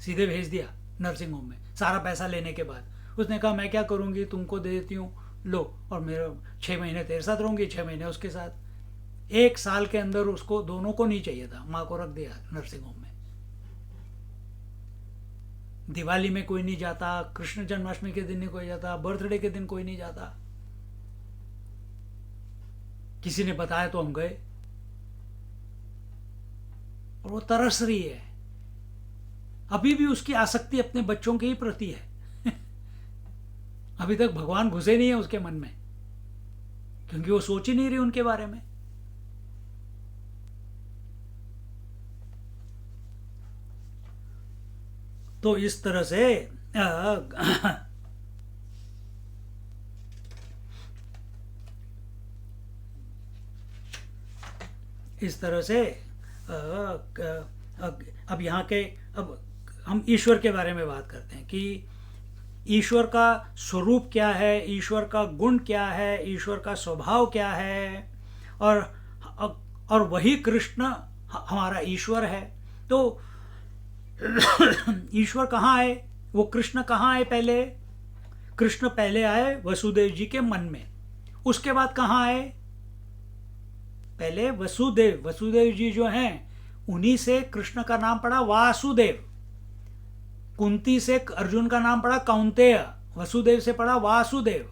सीधे भेज दिया नर्सिंग होम में सारा पैसा लेने के बाद। उसने कहा मैं क्या करूंगी, तुमको दे देती हूँ, लो, और मेरा 6 महीने तेरे साथ रहूंगी, 6 महीने उसके साथ। 1 साल के अंदर उसको दोनों को नहीं चाहिए था, माँ को रख दिया नर्सिंग होम में। दिवाली में कोई नहीं जाता, कृष्ण जन्माष्टमी के दिन नहीं कोई जाता, बर्थडे के दिन कोई नहीं जाता। किसी ने बताया तो हम गए, और वो तरस रही है। अभी भी उसकी आसक्ति अपने बच्चों के ही प्रति है। अभी तक भगवान घुसे नहीं है उसके मन में, क्योंकि वो सोच ही नहीं रही उनके बारे में। तो इस तरह से इस तरह से अब यहाँ के, अब हम ईश्वर के बारे में बात करते हैं कि ईश्वर का स्वरूप क्या है, ईश्वर का गुण क्या है, ईश्वर का स्वभाव क्या है, और वही कृष्ण हमारा ईश्वर है। तो ईश्वर कहाँ आए, वो कृष्ण कहाँ आए? पहले कृष्ण पहले आए वसुदेव जी के मन में, उसके बाद कहाँ आए? पहले वसुदेव जी जो हैं उन्हीं से कृष्ण का नाम पड़ा वासुदेव, कुंती से अर्जुन का नाम पड़ा कौंतेय, वसुदेव से पड़ा वासुदेव।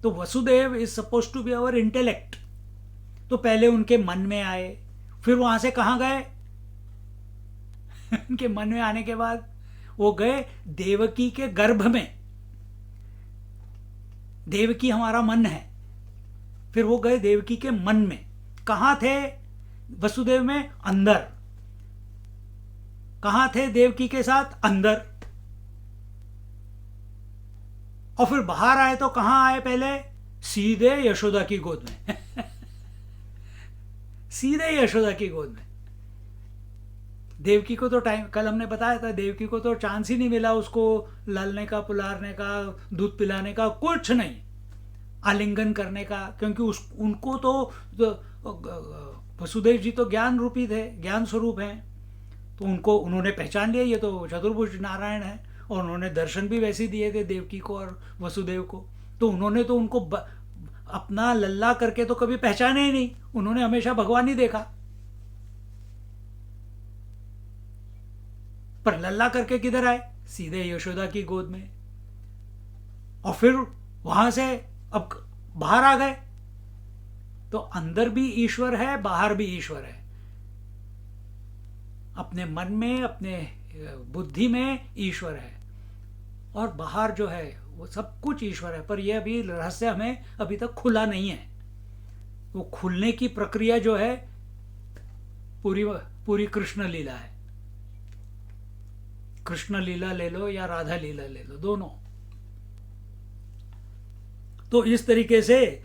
तो Vasudev is suppose to be our intellect. तो पहले उनके मन में आए, फिर वहां से कहां गए? उनके मन में आने के बाद वो गए देवकी के गर्भ में। देवकी हमारा मन है, फिर वो गए देवकी के मन में। कहां थे वसुदेव में? अंदर। कहां थे देवकी के साथ? अंदर। और फिर बाहर आए तो कहां आए? पहले सीधे यशोदा की गोद में। सीधे यशोदा की गोद में। देवकी को तो टाइम, कल हमने बताया था, देवकी को तो चांस ही नहीं मिला उसको लालने का, पुलारने का, दूध पिलाने का, कुछ नहीं, आलिंगन करने का, क्योंकि उनको तो वसुदेव जी तो ज्ञान रूपी थे, ज्ञान स्वरूप हैं। तो उन्होंने पहचान लिया ये तो चतुर्भुज नारायण है, और उन्होंने दर्शन भी वैसे दिए थे देवकी को और वसुदेव को। तो उन्होंने तो उनको अपना लल्ला करके तो कभी पहचाने ही नहीं, उन्होंने हमेशा भगवान ही देखा। पर लल्ला करके किधर आए? सीधे यशोदा की गोद में। और फिर वहां से अब बाहर आ गए, तो अंदर भी ईश्वर है, बाहर भी ईश्वर है। अपने मन में, अपने बुद्धि में ईश्वर है, और बाहर जो है वो सब कुछ ईश्वर है, पर यह अभी रहस्य हमें अभी तक खुला नहीं है। वो खुलने की प्रक्रिया जो है पूरी पूरी कृष्ण लीला है। कृष्ण लीला ले लो या राधा लीला ले लो, दोनों। तो इस तरीके से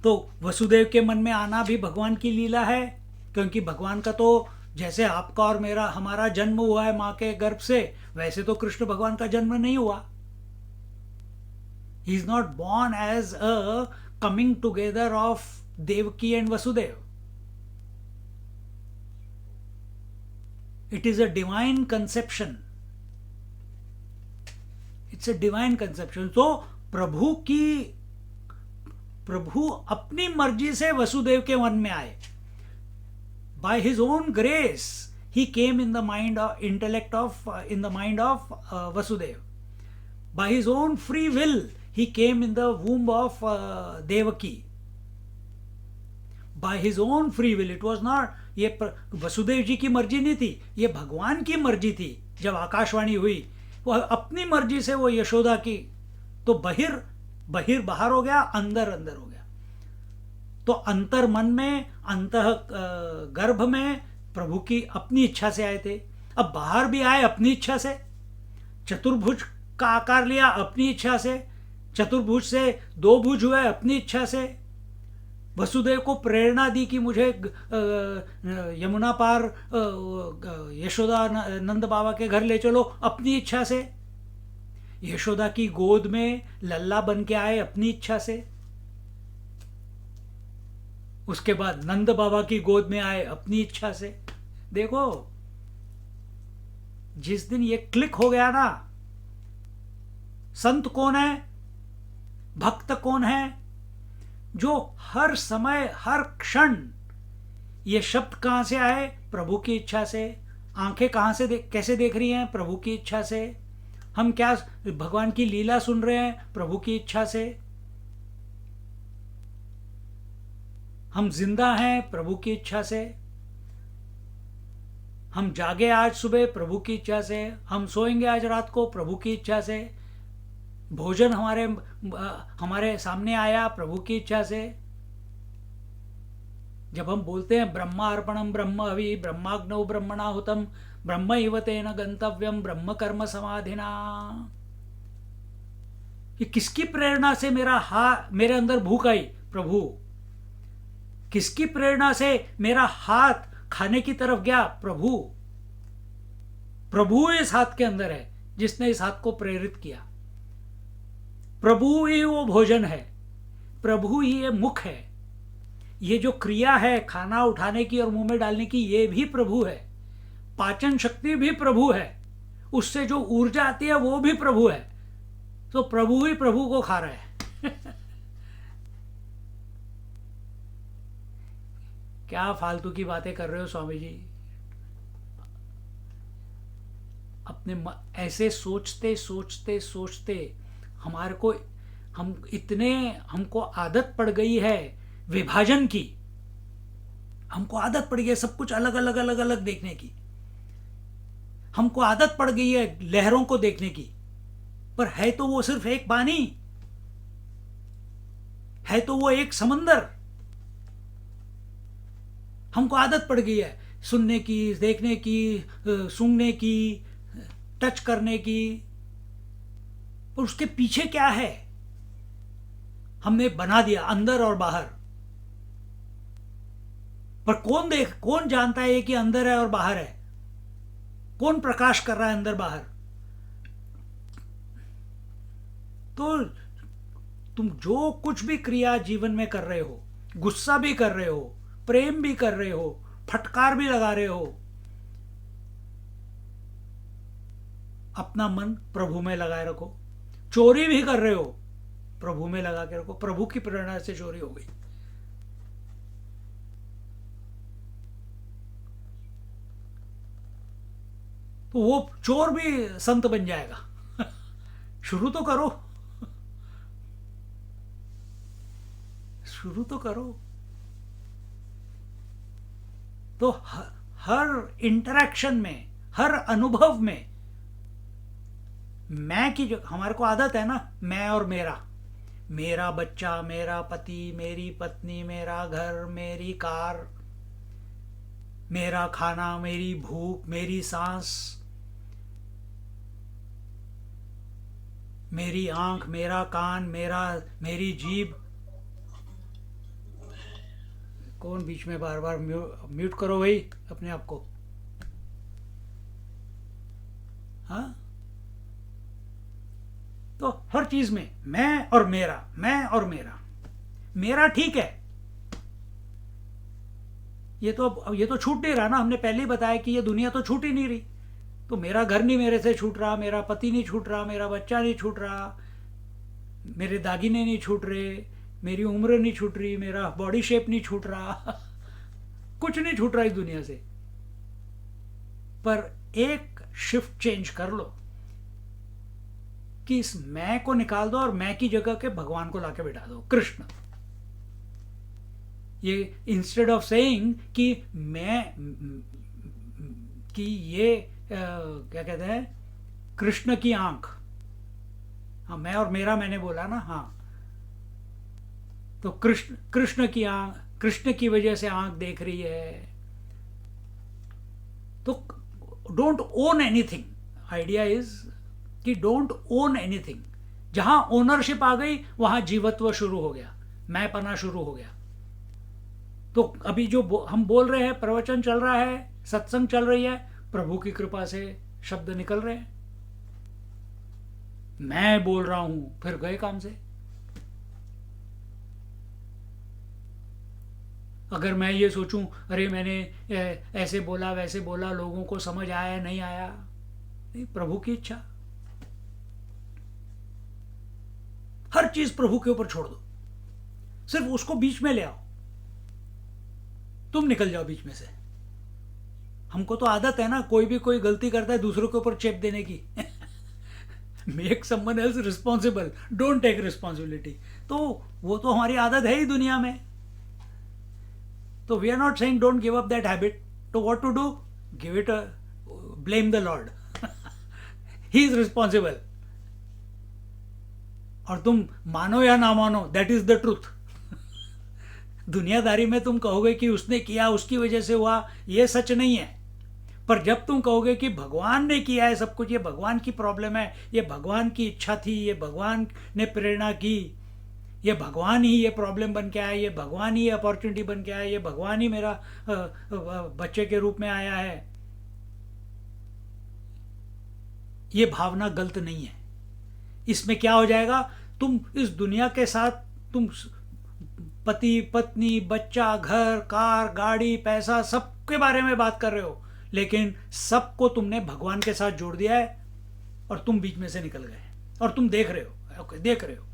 तो वसुदेव के मन में आना भी भगवान की लीला है, क्योंकि भगवान का तो जैसे आपका और मेरा हमारा जन्म हुआ है माँ के गर्भ से, वैसे तो कृष्ण भगवान का जन्म नहीं हुआ। He is not born as a coming together of Devaki and Vasudev. It is a divine conception, it's a divine conception. तो प्रभु अपनी मर्जी से वसुदेव के मन में आए। By his own grace, he came in the mind of intellect of in the mind of Vasudev. By his own free will, he came in the womb of Devaki. By his own free will, it was not ये वसुदेव जी की मर्जी नहीं थी, ये भगवान की मर्जी थी। जब आकाशवाणी हुई, वो अपनी मर्जी से वो यशोदा की, तो बहिर बाहर हो गया, अंदर अंदर हो गया। तो अंतर मन में, अंतः गर्भ में प्रभु की अपनी इच्छा से आए थे। अब बाहर भी आए अपनी इच्छा से, चतुर्भुज का आकार लिया अपनी इच्छा से, चतुर्भुज से 2 भुज हुए अपनी इच्छा से। वसुदेव को प्रेरणा दी कि मुझे यमुना पार यशोदा नंद बाबा के घर ले चलो, अपनी इच्छा से। यशोदा की गोद में लल्ला बन के आए अपनी इच्छा से। उसके बाद नंद बाबा की गोद में आए अपनी इच्छा से। देखो, जिस दिन ये क्लिक हो गया ना, संत कौन है, भक्त कौन है, जो हर समय हर क्षण, ये शब्द कहां से आए, प्रभु की इच्छा से। आंखें कहां से कैसे देख रही हैं, प्रभु की इच्छा से। हम क्या भगवान की लीला सुन रहे हैं, प्रभु की इच्छा से। हम जिंदा हैं, प्रभु की इच्छा से। हम जागे आज सुबह, प्रभु की इच्छा से। हम सोएंगे आज रात को, प्रभु की इच्छा से। भोजन हमारे सामने आया, प्रभु की इच्छा से। जब हम बोलते हैं ब्रह्मा अर्पणम ब्रह्म हवि ब्रह्माग्नौ ब्रह्मणाहुतम ब्रह्मैव तेन गंतव्यम ब्रह्म कर्म समाधिना, ये किसकी प्रेरणा से मेरे अंदर भूख आई, प्रभु। किसकी प्रेरणा से मेरा हाथ खाने की तरफ गया, प्रभु। प्रभु इस हाथ के अंदर है, जिसने इस हाथ को प्रेरित किया। प्रभु ही वो भोजन है, प्रभु ही ये मुख है। ये जो क्रिया है खाना उठाने की और मुंह में डालने की, ये भी प्रभु है। पाचन शक्ति भी प्रभु है, उससे जो ऊर्जा आती है वो भी प्रभु है। तो प्रभु ही प्रभु को खा रहा है। क्या फालतू की बातें कर रहे हो स्वामी जी। अपने ऐसे सोचते सोचते सोचते हमको आदत पड़ गई है विभाजन की। हमको आदत पड़ गई है सब कुछ अलग अलग अलग अलग देखने की। हमको आदत पड़ गई है लहरों को देखने की, पर है तो वो सिर्फ एक पानी, है तो वो एक समंदर। हमको आदत पड़ गई है सुनने की, देखने की, सूंघने की, टच करने की, और उसके पीछे क्या है हमने बना दिया, अंदर और बाहर। पर कौन जानता है कि अंदर है और बाहर है? कौन प्रकाश कर रहा है अंदर बाहर? तो तुम जो कुछ भी क्रिया जीवन में कर रहे हो, गुस्सा भी कर रहे हो, प्रेम भी कर रहे हो, फटकार भी लगा रहे हो, अपना मन प्रभु में लगाए रखो। चोरी भी कर रहे हो, प्रभु में लगा के रखो। प्रभु की प्रेरणा से चोरी हो गई। तो वो चोर भी संत बन जाएगा। शुरू तो करो, शुरू तो करो। तो हर इंटरैक्शन में, हर अनुभव में मैं की जो हमारे को आदत है ना, मैं और मेरा, मेरा बच्चा, मेरा पति, मेरी पत्नी, मेरा घर, मेरी कार, मेरा खाना, मेरी भूख, मेरी सांस, मेरी आंख, मेरा कान, मेरी जीभ। कौन बीच में बार बार म्यूट करो भाई अपने आप को। हाँ, तो हर चीज में मैं और मेरा, मैं और मेरा। मेरा ठीक है, ये तो छूट नहीं रहा ना। हमने पहले ही बताया कि ये दुनिया तो छूट ही नहीं रही। तो मेरा घर नहीं मेरे से छूट रहा, मेरा पति नहीं छूट रहा, मेरा बच्चा नहीं छूट रहा, मेरे दागिने नहीं छूट रहे, मेरी उम्र नहीं छूट रही, मेरा बॉडी शेप नहीं छूट रहा कुछ नहीं छूट रहा इस दुनिया से। पर एक शिफ्ट चेंज कर लो कि इस मैं को निकाल दो और मैं की जगह के भगवान को लाके बिठा दो, कृष्ण। ये इंस्टेड ऑफ सेइंग कि मैं कि ये क्या कहते हैं, कृष्ण की आंख। हाँ, मैं और मेरा मैंने बोला ना। हाँ, तो कृष्ण की आंख, कृष्ण की वजह से आंख देख रही है। तो don't own anything. Idea is कि डोंट ओन एनीथिंग। जहां ओनरशिप आ गई वहां जीवत्व शुरू हो गया, मैं पना शुरू हो गया। तो अभी जो हम बोल रहे हैं, प्रवचन चल रहा है, सत्संग चल रही है, प्रभु की कृपा से शब्द निकल रहे हैं, मैं बोल रहा हूं, फिर गए काम से। अगर मैं ये सोचूं अरे मैंने ऐसे बोला वैसे बोला, लोगों को समझ आया नहीं आया, नहीं, प्रभु की इच्छा। हर चीज प्रभु के ऊपर छोड़ दो, सिर्फ उसको बीच में ले आओ, तुम निकल जाओ बीच में से। हमको तो आदत है ना, कोई भी कोई गलती करता है दूसरों के ऊपर चेप देने की make someone else responsible, don't take responsibility. तो वो तो हमारी आदत है ही दुनिया में। तो we are not saying don't give up that habit. तो what to do? Give it, blame the lord, he is responsible. और तुम मानो या ना मानो, दैट इज द ट्रूथ। दुनियादारी में तुम कहोगे कि उसने किया, उसकी वजह से हुआ, ये सच नहीं है। पर जब तुम कहोगे कि भगवान ने किया है सब कुछ, ये भगवान की प्रॉब्लम है, ये भगवान की इच्छा थी, ये भगवान ने प्रेरणा की, ये भगवान ही ये प्रॉब्लम बन के आया, ये भगवान ही अपॉर्चुनिटी बन के आया, ये भगवान ही मेरा बच्चे के रूप में आया है, ये भावना गलत नहीं है। इसमें क्या हो जाएगा, तुम इस दुनिया के साथ तुम पति पत्नी बच्चा घर कार गाड़ी पैसा सबके बारे में बात कर रहे हो, लेकिन सबको तुमने भगवान के साथ जोड़ दिया है और तुम बीच में से निकल गए और तुम देख रहे हो, ओके देख रहे हो।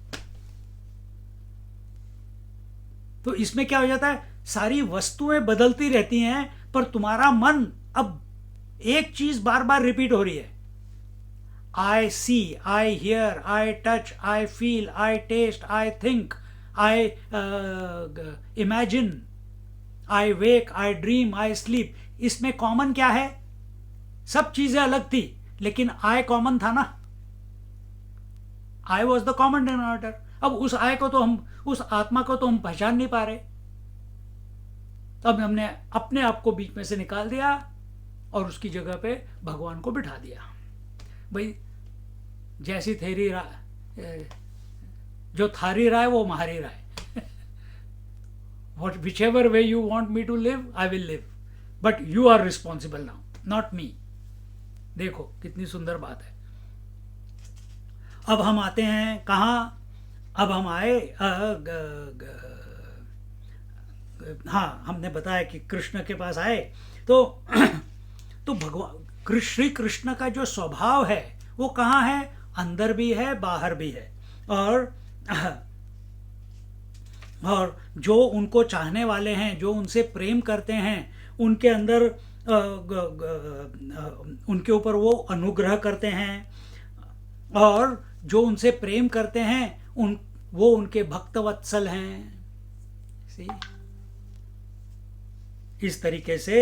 तो इसमें क्या हो जाता है, सारी वस्तुएं बदलती रहती हैं पर तुम्हारा मन अब एक चीज बार बार रिपीट हो रही है। I see, I hear, I touch, I feel, I taste, I think, I imagine, I wake, I dream, I sleep. इसमें कॉमन क्या है? सब चीजें अलग थी लेकिन आई कॉमन था ना। I was the common denominator. अब उस आई को तो हम, उस आत्मा को तो हम पहचान नहीं पा रहे। तब हमने अपने आप को बीच में से निकाल दिया और उसकी जगह पे भगवान को बिठा दिया। भाई जैसी थेरी राय, जो थारी राय वो महारी राय। What whichever way you want me to live, I will live. But you are responsible now, not me. देखो कितनी सुंदर बात है। अब हम आते हैं कहाँ? अब हम आए हाँ, हमने बताया कि कृष्ण के पास आए तो तो भगवान श्री कृष्ण का जो स्वभाव है वो कहाँ है? अंदर भी है बाहर भी है। और जो उनको चाहने वाले हैं, जो उनसे प्रेम करते हैं, उनके अंदर उनके ऊपर वो अनुग्रह करते हैं, और जो उनसे प्रेम करते हैं वो उनके भक्तवत्सल हैं। सी, इस तरीके से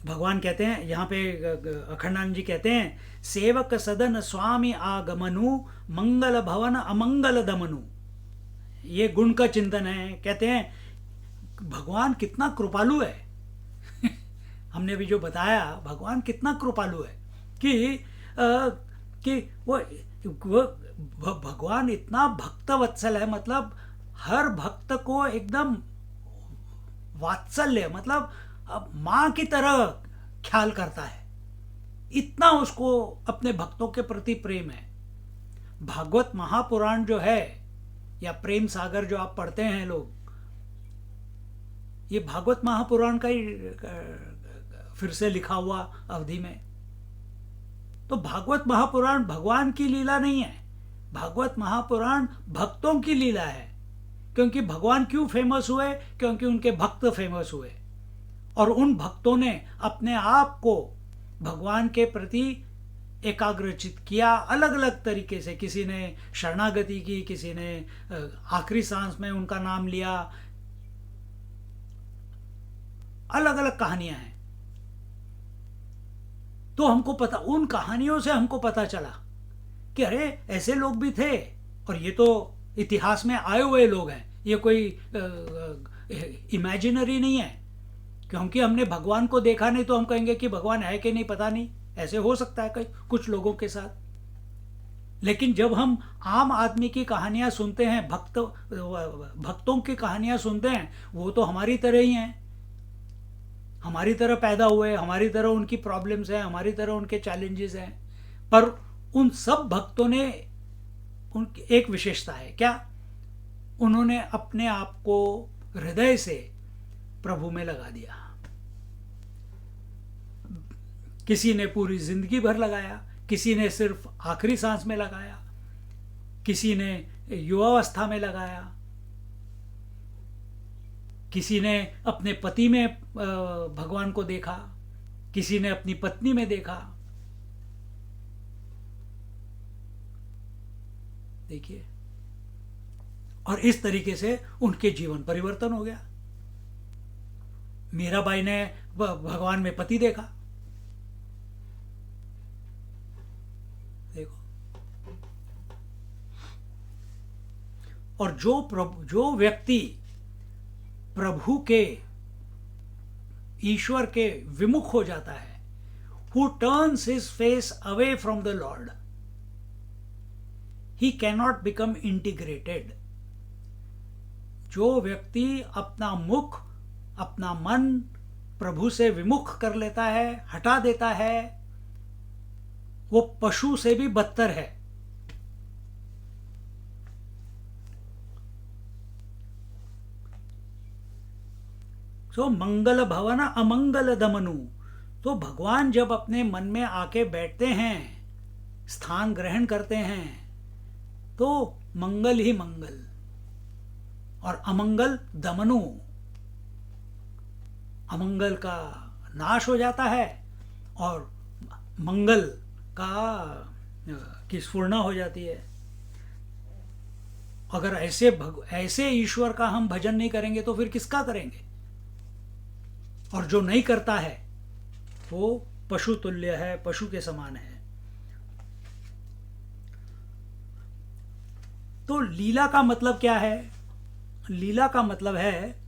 भगवान कहते हैं यहाँ पे, अखंडानंद जी कहते हैं, सेवक सदन स्वामी आगमनु मंगल भवन अमंगल दमनु। ये गुण का चिंतन है। कहते हैं भगवान कितना कृपालु है। हमने अभी जो बताया, भगवान कितना कृपालु है कि वो भगवान इतना भक्त वत्सल है, मतलब हर भक्त को एकदम वात्सल्य, मतलब अब माँ की तरह ख्याल करता है। इतना उसको अपने भक्तों के प्रति प्रेम है। भागवत महापुराण जो है, या प्रेम सागर जो आप पढ़ते हैं लोग, ये भागवत महापुराण का ही फिर से लिखा हुआ अवधि में। तो भागवत महापुराण भगवान की लीला नहीं है, भागवत महापुराण भक्तों की लीला है। क्योंकि भगवान क्यों फेमस हुए? क्योंकि उनके भक्त फेमस हुए, और उन भक्तों ने अपने आप को भगवान के प्रति एकाग्रचित किया अलग अलग तरीके से। किसी ने शरणागति की, किसी ने आखिरी सांस में उनका नाम लिया। अलग अलग कहानियां हैं। तो हमको पता, उन कहानियों से हमको पता चला कि अरे ऐसे लोग भी थे, और ये तो इतिहास में आए हुए लोग हैं, ये कोई इमेजिनरी नहीं है। क्योंकि हमने भगवान को देखा नहीं तो हम कहेंगे कि भगवान है कि नहीं पता नहीं, ऐसे हो सकता है कई कुछ लोगों के साथ। लेकिन जब हम आम आदमी की कहानियां सुनते हैं, भक्तों की कहानियां सुनते हैं, वो तो हमारी तरह ही हैं, हमारी तरह पैदा हुए, हमारी तरह उनकी प्रॉब्लम्स हैं, हमारी तरह उनके चैलेंजेस हैं। पर उन सब भक्तों ने उनकी एक विशेषता है, क्या? उन्होंने अपने आप को हृदय से प्रभु में लगा दिया। किसी ने पूरी जिंदगी भर लगाया, किसी ने सिर्फ आखिरी सांस में लगाया, किसी ने युवावस्था में लगाया, किसी ने अपने पति में भगवान को देखा, किसी ने अपनी पत्नी में देखा। देखिए, और इस तरीके से उनके जीवन परिवर्तन हो गया। मीराबाई ने भगवान में पति देखा। देखो, और जो व्यक्ति प्रभु के, ईश्वर के विमुख हो जाता है, who turns his face away from the lord, he cannot become integrated. जो व्यक्ति अपना मुख, अपना मन प्रभु से विमुख कर लेता है, हटा देता है, वो पशु से भी बदतर है। तो मंगल भवन अमंगल दमनु। तो भगवान जब अपने मन में आके बैठते हैं, स्थान ग्रहण करते हैं, तो मंगल ही मंगल, और अमंगल दमनु, अमंगल का नाश हो जाता है और मंगल की स्फुरना हो जाती है। अगर ऐसे ईश्वर का हम भजन नहीं करेंगे तो फिर किसका करेंगे? और जो नहीं करता है वो पशु तुल्य है, पशु के समान है। तो लीला का मतलब क्या है? लीला का मतलब है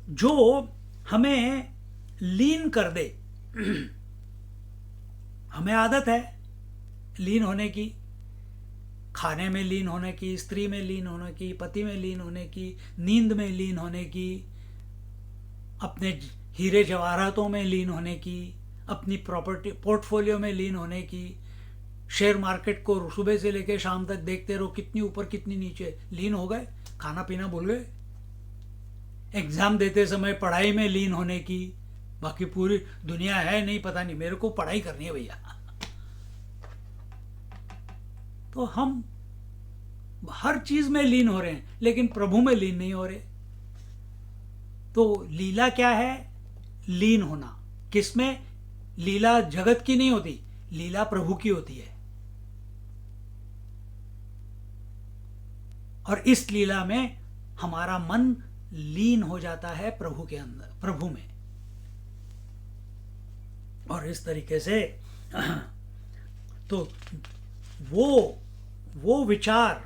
जो हमें लीन कर दे। हमें आदत है लीन होने की, खाने में लीन होने की, स्त्री में लीन होने की, पति में लीन होने की, नींद में लीन होने की, अपने हीरे जवाहरातों में लीन होने की, अपनी प्रॉपर्टी पोर्टफोलियो में लीन होने की, शेयर मार्केट को सुबह से लेकर शाम तक देखते रहो, कितनी ऊपर कितनी नीचे, लीन हो गए, खाना पीना भूल गए। एग्जाम देते समय पढ़ाई में लीन होने की, बाकी पूरी दुनिया है नहीं, पता नहीं, मेरे को पढ़ाई करनी है भैया। तो हम हर चीज में लीन हो रहे हैं, लेकिन प्रभु में लीन नहीं हो रहे। तो लीला क्या है? लीन होना। किसमें? लीला जगत की नहीं होती, लीला प्रभु की होती है। और इस लीला में हमारा मन लीन हो जाता है प्रभु के अंदर, प्रभु में। और इस तरीके से तो वो विचार,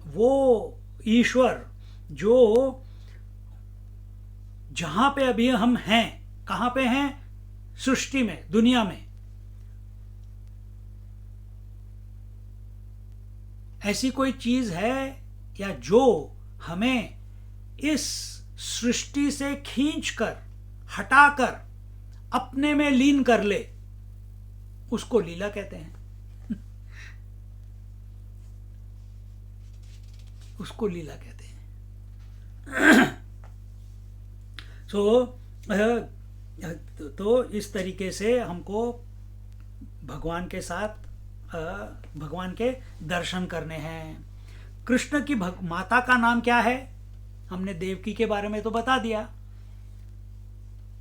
वो ईश्वर जो जहां पे अभी हम हैं, कहां पे हैं? सृष्टि में, दुनिया में। ऐसी कोई चीज है या जो हमें इस सृष्टि से खींचकर, हटाकर अपने में लीन कर ले, उसको लीला कहते हैं। उसको लीला कहते हैं। तो इस तरीके से हमको भगवान के साथ, भगवान के दर्शन करने हैं। कृष्ण की माता का नाम क्या है? हमने देवकी के बारे में तो बता दिया,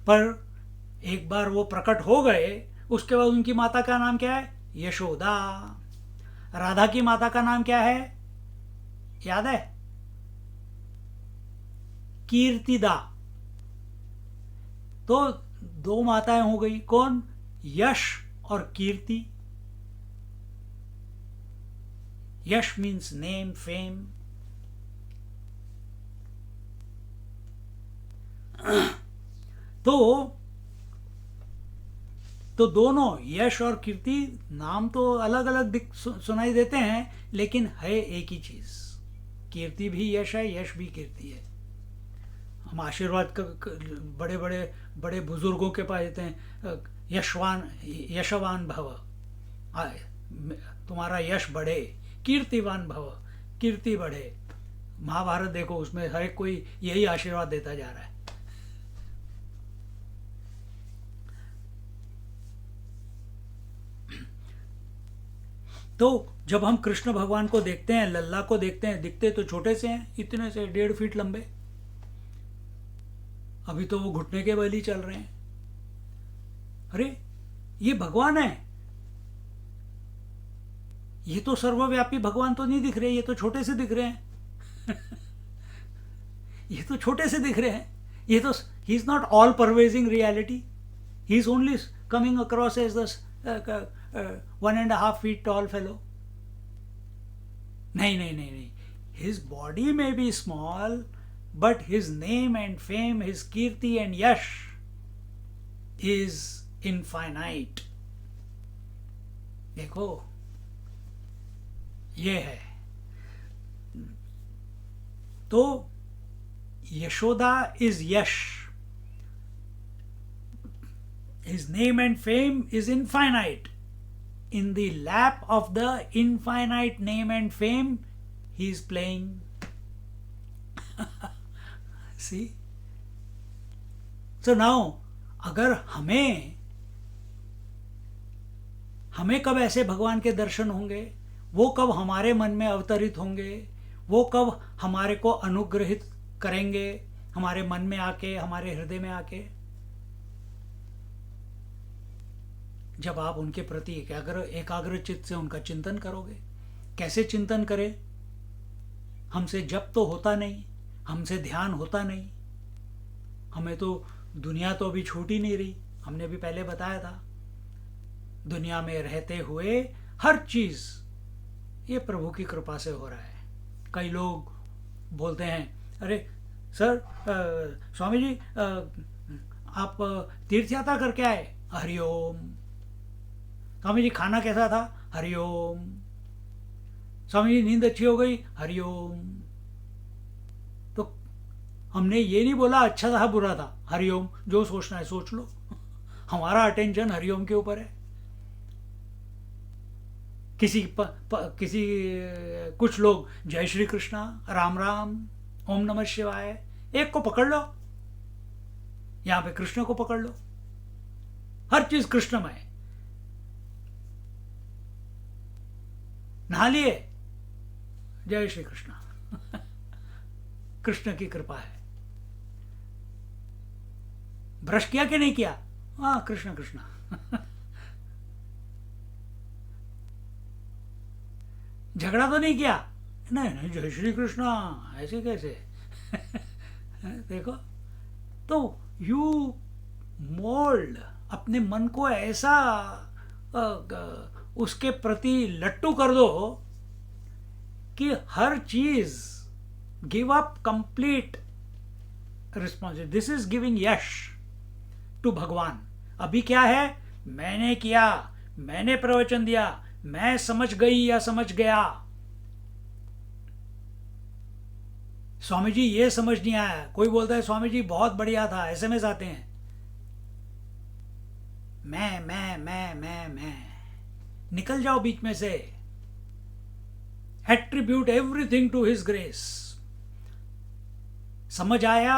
पर एक बार वो प्रकट हो गए, उसके बाद उनकी माता का नाम क्या है? यशोदा। राधा की माता का नाम क्या है? याद है? कीर्तिदा। तो दो माताएं हो गई, कौन? यश और कीर्ति। यश मीन्स नेम, फेम। तो दोनों यश और कीर्ति नाम तो अलग अलग सुनाई देते हैं, लेकिन है एक ही चीज। कीर्ति भी यश है, यश भी कीर्ति है। हम आशीर्वाद बड़े बड़े बड़े बुजुर्गों के पास देते हैं, यशवान भव, तुम्हारा यश बढ़े, कीर्तिवान भव, कीर्ति बढ़े। महाभारत देखो, उसमें हर एक कोई यही आशीर्वाद देता जा रहा है। तो जब हम कृष्ण भगवान को देखते हैं, लल्ला को देखते हैं, दिखते तो छोटे से हैं, इतने से 1.5 फीट लंबे। अभी तो वो घुटने के बल ही चल रहे हैं। अरे ये भगवान है, ये तो सर्वव्यापी भगवान तो नहीं दिख रहे, ये तो छोटे से दिख रहे हैं। ये तो छोटे से दिख रहे हैं। ये तो he is not all pervading reality, he is only coming across as the 1.5 feet tall fellow. नहीं, his body may be small, but his name and fame, his kirti and yash is infinite. देखो, ये है। तो Yashoda is yash. His name and fame is infinite. In the lap of the infinite name and fame, he is playing. See? So now, अगर हमें कब ऐसे भगवान के दर्शन होंगे, वो कब हमारे मन में अवतरित होंगे, वो कब हमारे को अनुग्रहित करेंगे, हमारे मन में आके, हमारे हृदय में आके, जब आप उनके प्रति एकाग्र चित्त से उनका चिंतन करोगे। कैसे चिंतन करें? हमसे जप तो होता नहीं, हमसे ध्यान होता नहीं, हमें तो दुनिया तो अभी छूट ही नहीं रही। हमने भी पहले बताया था, दुनिया में रहते हुए हर चीज ये प्रभु की कृपा से हो रहा है। कई लोग बोलते हैं, अरे सर, स्वामी जी, आप तीर्थ यात्रा करके आए? हरिओम। स्वामी जी खाना कैसा था? हरिओम। स्वामी जी नींद अच्छी हो गई? हरिओम। तो हमने ये नहीं बोला अच्छा था बुरा था, हरिओम। जो सोचना है सोच लो, हमारा अटेंशन हरिओम के ऊपर है। कुछ लोग जय श्री कृष्णा, राम राम, ओम नमः शिवाय, एक को पकड़ लो, यहां पे कृष्ण को पकड़ लो, हर चीज कृष्णमय। नहा लिए, जय श्री कृष्ण। कृष्ण की कृपा है। ब्रश किया कि नहीं किया? हाँ, कृष्ण कृष्ण। झगड़ा तो नहीं किया? नहीं, जय श्री कृष्ण, ऐसे कैसे? देखो, तो यू मोल्ड अपने मन को ऐसा उसके प्रति लट्टू कर दो कि हर चीज give up complete responsibility. This is giving yash to Bhagwan. अभी क्या है, मैंने किया, मैंने प्रवचन दिया, मैं समझ गई या समझ गया. स्वामी जी ये समझ नहीं आया. कोई बोलता है स्वामी जी बहुत बढ़िया था, एसएमएस आते हैं. मैं निकल जाओ बीच में से. Attribute everything to his grace. समझ आया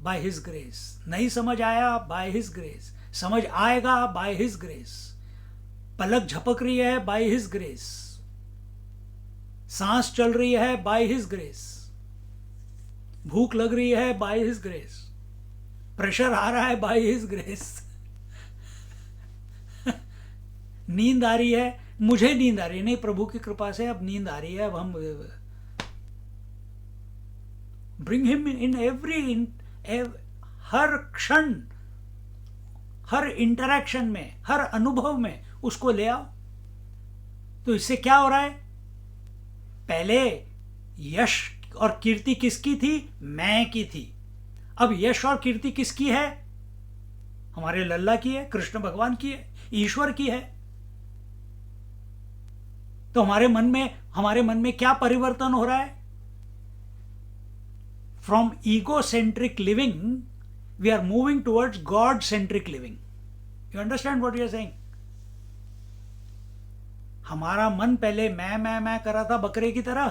बाय हिज ग्रेस, नहीं समझ आया बाय हिज ग्रेस, समझ आएगा बाय हिज ग्रेस. पलक झपक रही है बाय हिज ग्रेस, सांस चल रही है बाय हिज ग्रेस, भूख लग रही है बाय हिज ग्रेस, प्रेशर आ रहा है बाय हिज ग्रेस. नींद आ रही है, मुझे नींद आ रही है, नहीं प्रभु की कृपा से अब नींद आ रही है. अब हम ब्रिंग हिम इन एवरी, हर क्षण, हर इंटरैक्शन में, हर अनुभव में उसको ले आओ. तो इससे क्या हो रहा है, पहले यश और कीर्ति किसकी थी, मैं की थी. अब यश और कीर्ति किसकी है, हमारे लल्ला की है, कृष्ण भगवान की है, ईश्वर की है. तो हमारे मन में क्या परिवर्तन हो रहा है, from egocentric living we are moving towards God centric living. You understand what you are saying. हमारा मन पहले मैं कर रहा था बकरे की तरह,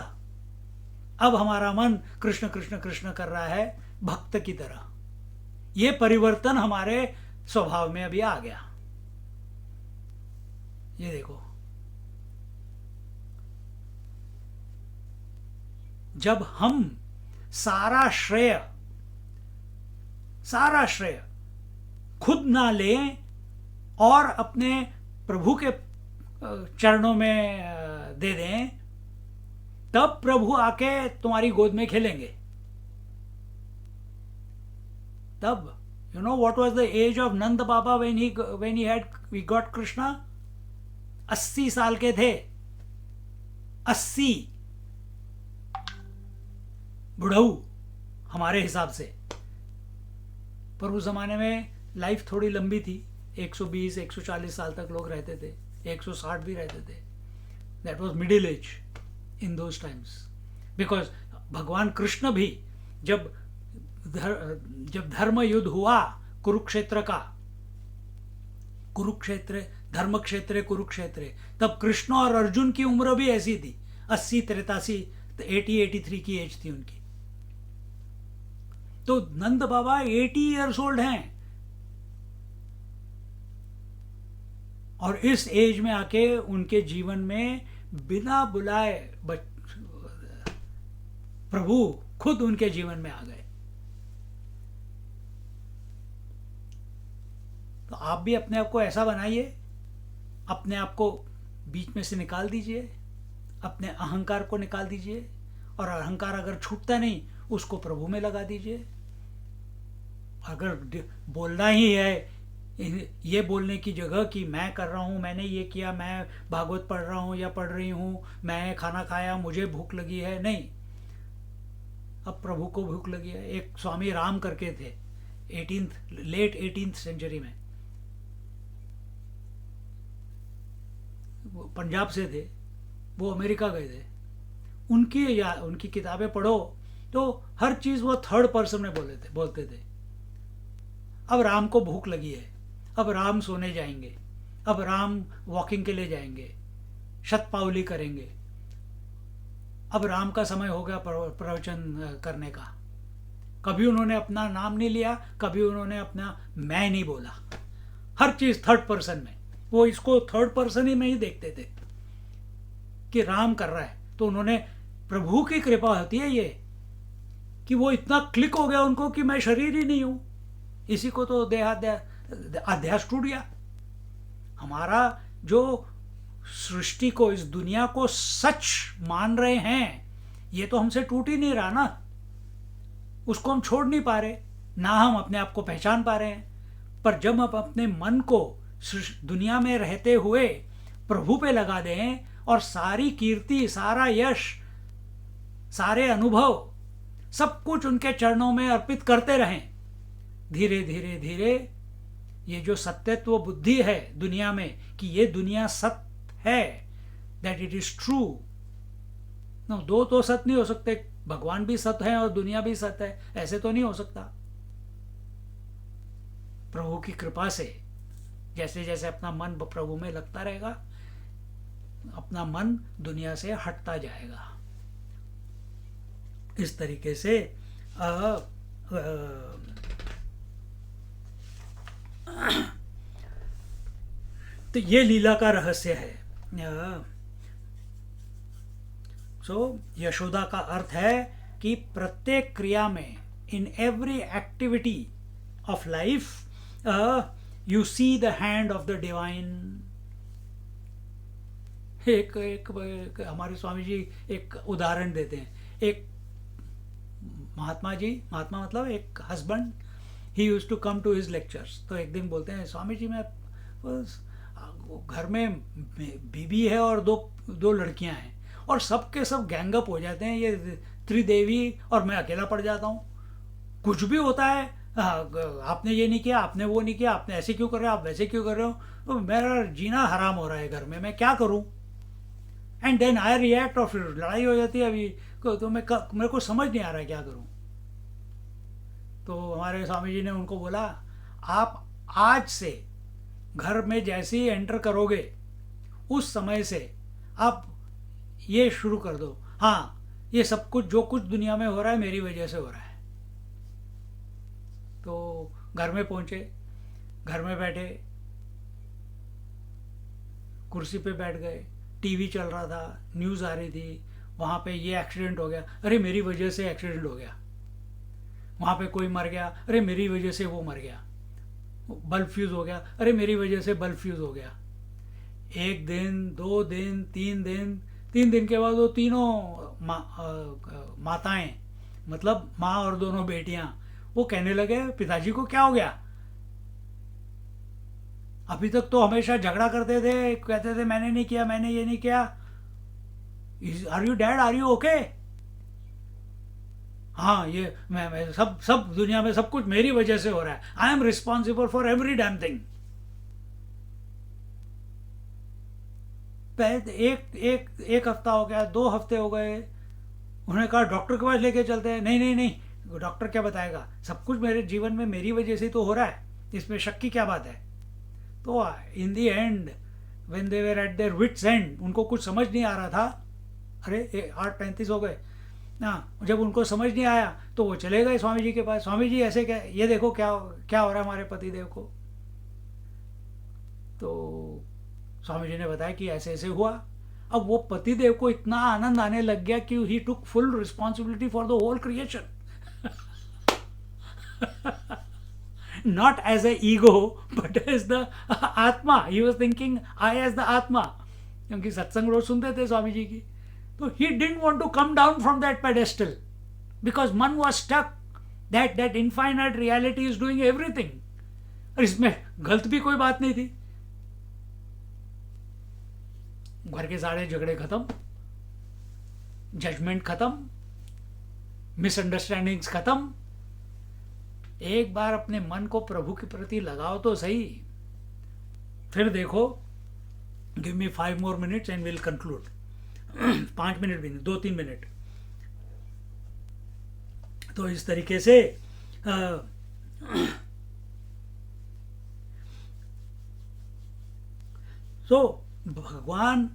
अब हमारा मन कृष्ण कृष्ण कृष्ण कर रहा है भक्त की तरह. यह परिवर्तन हमारे स्वभाव में अभी आ गया. ये देखो, जब हम सारा श्रेय खुद ना लें और अपने प्रभु के चरणों में दे दें, तब प्रभु आके तुम्हारी गोद में खेलेंगे. तब you know what was the age of Nand Baba when he got Krishna. 80 साल के थे. 80 बुढ़ऊ हमारे हिसाब से. पर उस जमाने में लाइफ थोड़ी लंबी थी. 120 140 साल तक लोग रहते थे, 160 भी रहते थे. That was middle age in those times. Because Bhagwan Krishna भी जब धर्म युद्ध हुआ कुरुक्षेत्र का, कुरुक्षेत्र धर्म क्षेत्र कुरुक्षेत्र, तब कृष्ण और अर्जुन की उम्र भी ऐसी थी. 80 83 83 की एज थी उनकी. तो नंद बाबा 80 ईयर्स ओल्ड हैं. और इस एज में आके उनके जीवन में बिना बुलाए प्रभु खुद उनके जीवन में आ गए. तो आप भी अपने आप को ऐसा बनाइए, अपने आप को बीच में से निकाल दीजिए, अपने अहंकार को निकाल दीजिए. और अहंकार अगर छूटता नहीं, उसको प्रभु में लगा दीजिए. अगर बोलना ही है, ये बोलने की जगह कि मैं कर रहा हूँ, मैंने ये किया, मैं भागवत पढ़ रहा हूँ या पढ़ रही हूँ, मैं खाना खाया, मुझे भूख लगी है, नहीं. अब प्रभु को भूख लगी है. एक स्वामी राम करके थे, लेट 18th सेंचुरी में, वो पंजाब से थे, वो अमेरिका गए थे. उनकी किताबें पढ़ो तो हर चीज वो थर्ड पर्सन में बोलते थे. अब राम को भूख लगी है, अब राम सोने जाएंगे, अब राम वॉकिंग के लिए जाएंगे, शतपावली करेंगे, अब राम का समय हो गया प्रवचन करने का. कभी उन्होंने अपना नाम नहीं लिया, कभी उन्होंने अपना मैं नहीं बोला. हर चीज थर्ड पर्सन में. वो इसको थर्ड पर्सन ही में ही देखते थे कि राम कर रहा है. तो उन्होंने, प्रभु की कृपा होती है ये, कि वो इतना क्लिक हो गया उनको कि मैं शरीर ही नहीं हूं. इसी को तो अध्यास टूट गया. हमारा जो सृष्टि को, इस दुनिया को सच मान रहे हैं, ये तो हमसे टूट ही नहीं रहा ना. उसको हम छोड़ नहीं पा रहे, ना हम अपने आप को पहचान पा रहे हैं। पर जब हम अपने मन को दुनिया में रहते हुए प्रभु पे लगा दें और सारी कीर्ति, सारा यश, सारे अनुभव, सब कुछ उनके चरणों में अर्पित करते रहें, धीरे धीरे धीरे ये जो सत्यत्व बुद्धि है दुनिया में कि ये दुनिया सत्य है, that it is true. No, दो तो सत्य नहीं हो सकते, भगवान भी सत्य है और दुनिया भी सत्य है, ऐसे तो नहीं हो सकता। प्रभु की कृपा से जैसे जैसे अपना मन प्रभु में लगता रहेगा, अपना मन दुनिया से हटता जाएगा। इस तरीके से तो ये लीला का रहस्य है। यशोदा का अर्थ है कि प्रत्येक क्रिया में, in every activity of life, you see the hand of the divine. एक हमारे स्वामी जी एक उदाहरण देते हैं। एक महात्मा मतलब एक husband, he use to come to his lectures. तो एक दिन बोलते हैं, स्वामी जी मैं घर में बीबी है और दो लड़कियां हैं और सबके सब गैंगअप हो जाते हैं, ये त्रिदेवी, और मैं अकेला पड़ जाता हूँ। कुछ भी होता है, आपने ये नहीं किया, आपने वो नहीं किया, आपने ऐसे क्यों कर रहे हो, आप वैसे क्यों कर रहे हो, तो मेरा जीना हराम हो रहा है घर में, मैं क्या करूँ। एंड देन आई रिएक्ट, और फिर लड़ाई हो जाती है। अभी तो मेरे को समझ नहीं आ रहा है क्या करूँ। तो हमारे स्वामी जी ने उनको बोला, आप आज से घर में जैसे ही एंटर करोगे उस समय से आप ये शुरू कर दो, हाँ ये सब कुछ जो कुछ दुनिया में हो रहा है मेरी वजह से हो रहा है। तो घर में पहुंचे, घर में बैठे, कुर्सी पे बैठ गए, टीवी चल रहा था, न्यूज़ आ रही थी, वहाँ पे ये एक्सीडेंट हो गया, अरे मेरी वजह से एक्सीडेंट हो गया। वहाँ पे कोई मर गया, अरे मेरी वजह से वो मर गया। बल्ब फ्यूज हो गया, अरे मेरी वजह से बल्ब फ्यूज हो गया। एक दिन, 2 दिन, 3 दिन, 3 दिन के बाद वो तीनों माताएं, मतलब माँ और दोनों बेटियां, वो कहने लगे पिताजी को क्या हो गया। अभी तक तो हमेशा झगड़ा करते थे, कहते थे मैंने नहीं किया, मैंने ये नहीं किया। Are you dad, are you okay. हाँ ये मैं सब दुनिया में सब कुछ मेरी वजह से हो रहा है, I am responsible for every damn thing. एक हफ्ता हो गया, 2 हफ्ते हो गए, उन्होंने कहा डॉक्टर के पास लेके चलते हैं। नहीं नहीं नहीं, डॉक्टर क्या बताएगा, सब कुछ मेरे जीवन में मेरी वजह से तो हो रहा है, इसमें शक की क्या बात है। तो in the end when they were at their wits end, उनको कुछ समझ नहीं आ रहा था। अरे 8:35 हो गए ना, जब उनको समझ नहीं आया तो वो चले गए स्वामी जी के पास। स्वामी जी ऐसे क्या, ये देखो क्या क्या हो रहा है हमारे पतिदेव को। तो स्वामी जी ने बताया कि ऐसे ऐसे हुआ। अब वो पतिदेव को इतना आनंद आने लग गया कि he took full responsibility for the whole creation, not as a ego but as the atma. He was thinking I as the atma, क्योंकि सत्संग रोज सुनते थे स्वामी जी की। So he didn't want to come down from that pedestal because man was stuck that infinite reality is doing everything. और इसमें गलत भी कोई बात नहीं थी। घर के सारे झगड़े खत्म, जजमेंट खत्म, मिसअंडरस्टैंडिंग्स खत्म। एक बार अपने मन को प्रभु के प्रति लगाओ तो सही। फिर देखो, give me 5 more minutes and we'll conclude. 5 minute भी नहीं, 2-3 मिनट। तो इस तरीके से तो भगवान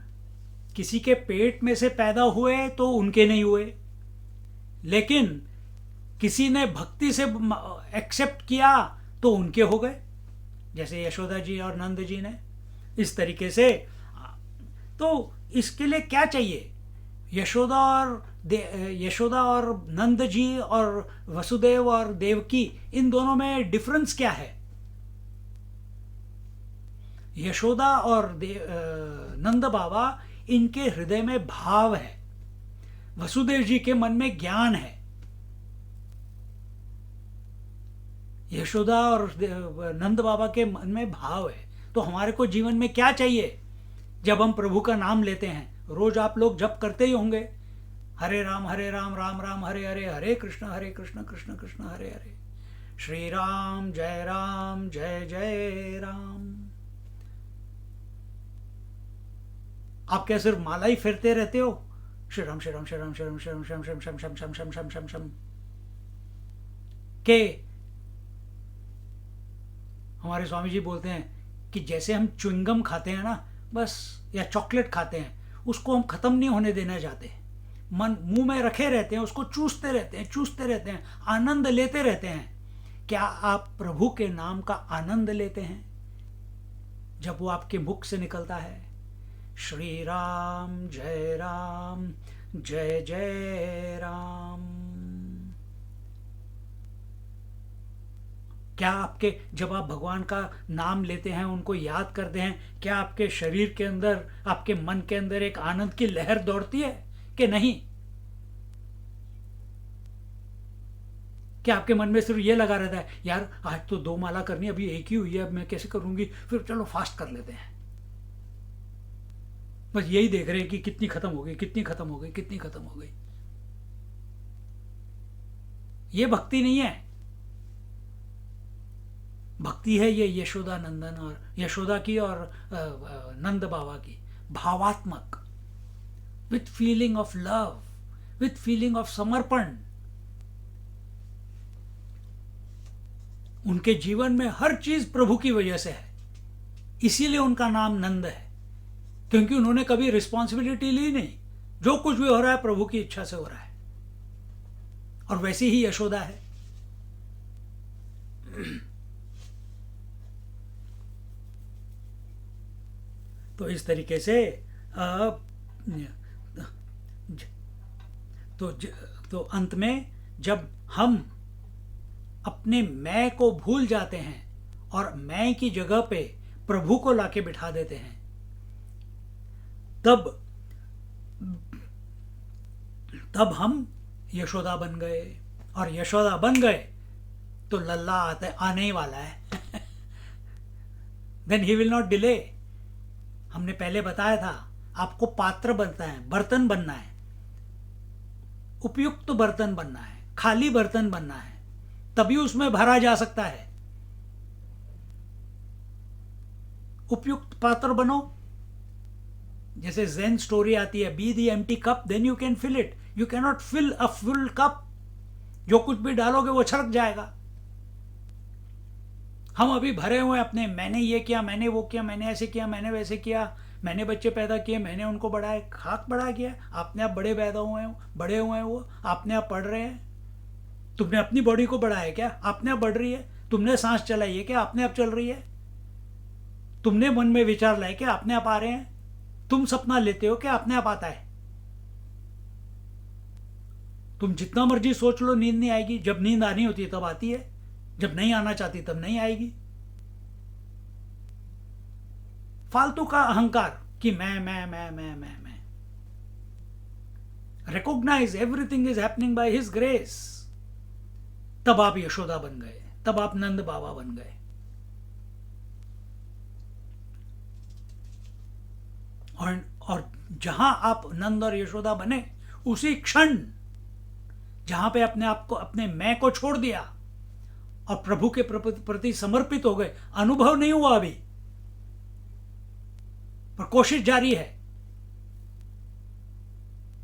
किसी के पेट में से पैदा हुए तो उनके नहीं हुए, लेकिन किसी ने भक्ति से एक्सेप्ट किया तो उनके हो गए, जैसे यशोदा जी और नंद जी ने। इस तरीके से तो इसके लिए क्या चाहिए, यशोदा और नंद जी और वसुदेव और देवकी, इन दोनों में डिफरेंस क्या है। यशोदा और नंद बाबा, इनके हृदय में भाव है, वसुदेव जी के मन में ज्ञान है। यशोदा और नंद बाबा के मन में भाव है। तो हमारे को जीवन में क्या चाहिए? जब हम प्रभु का नाम लेते हैं, रोज आप लोग जप करते ही होंगे, हरे राम राम राम हरे हरे, हरे कृष्ण कृष्ण कृष्ण हरे हरे, श्री राम जय जय राम। आप क्या सिर्फ माला ही फेरते रहते हो? श्री राम श्री राम श्री राम श्री राम श्री राम श्री राम शम शम शम शम शम शम शम शम के हमारे स्वामी जी बोलते हैं कि जैसे हम च्युइंगम खाते हैं ना, बस, या चॉकलेट खाते हैं, उसको हम खत्म नहीं होने देना चाहते, मन मुंह में रखे रहते हैं, उसको चूसते रहते हैं, आनंद लेते रहते हैं। क्या आप प्रभु के नाम का आनंद लेते हैं जब वो आपके मुख से निकलता है? श्री राम जय जय राम। क्या आपके, जब आप भगवान का नाम लेते हैं, उनको याद करते हैं, क्या आपके शरीर के अंदर, आपके मन के अंदर एक आनंद की लहर दौड़ती है कि नहीं? क्या आपके मन में सिर्फ ये लगा रहता है, यार आज तो 2 माला करनी, अभी एक ही हुई है, अब मैं कैसे करूंगी, फिर चलो फास्ट कर लेते हैं। बस यही देख रहे हैं कि कितनी खत्म हो गई, कितनी खत्म हो गई, कितनी खत्म हो गई। ये भक्ति नहीं है। भक्ति है ये यशोदा नंदन और यशोदा की और नंद बाबा की, भावात्मक, with feeling of love, with feeling of समर्पण। उनके जीवन में हर चीज प्रभु की वजह से है, इसीलिए उनका नाम नंद है, क्योंकि उन्होंने कभी रिस्पॉन्सिबिलिटी ली नहीं, जो कुछ भी हो रहा है प्रभु की इच्छा से हो रहा है। और वैसी ही यशोदा है। तो इस तरीके से तो अंत में जब हम अपने मैं को भूल जाते हैं और मैं की जगह पे प्रभु को लाके बिठा देते हैं, तब हम यशोदा बन गए। और यशोदा बन गए तो लल्ला आने ही वाला है। Then he will not delay. हमने पहले बताया था, आपको पात्र बनना है, बर्तन बनना है, उपयुक्त बर्तन बनना है, खाली बर्तन बनना है, तभी उसमें भरा जा सकता है। उपयुक्त पात्र बनो। जैसे ज़ेन स्टोरी आती है, be the empty cup then you can fill it. You can not fill a full cup. जो कुछ भी डालोगे वो छलक जाएगा। हम अभी भरे हुए अपने, मैंने ये किया, मैंने वो किया, मैंने ऐसे किया, मैंने वैसे किया, मैंने बच्चे पैदा किए, मैंने उनको बढ़ाए, खाक बड़ा किया। आपने आप बड़े पैदा हुए हैं, बड़े हुए हैं, वो आपने आप पढ़ रहे हैं। तुमने अपनी बॉडी को बढ़ाया क्या? आपने आप बढ़ रही है। तुमने सांस चलाई है क्या? आपने आप चल रही है। तुमने मन में विचार लाए क्या? अपने आप आ रहे हैं। तुम सपना लेते हो क्या? अपने आप आता है। तुम जितना मर्जी सोच लो, नींद नहीं आएगी। जब नींद आनी होती है तब आती है, जब नहीं आना चाहती तब नहीं आएगी। फालतू का अहंकार कि मैं। Recognise everything is happening by his grace. तब आप यशोदा बन गए, तब आप नंद बाबा बन गए। और जहां आप नंद और यशोदा बने, उसी क्षण जहां पे अपने आप को, अपने मैं को छोड़ दिया और प्रभु के प्रति समर्पित हो गए। अनुभव नहीं हुआ अभी, पर कोशिश जारी है।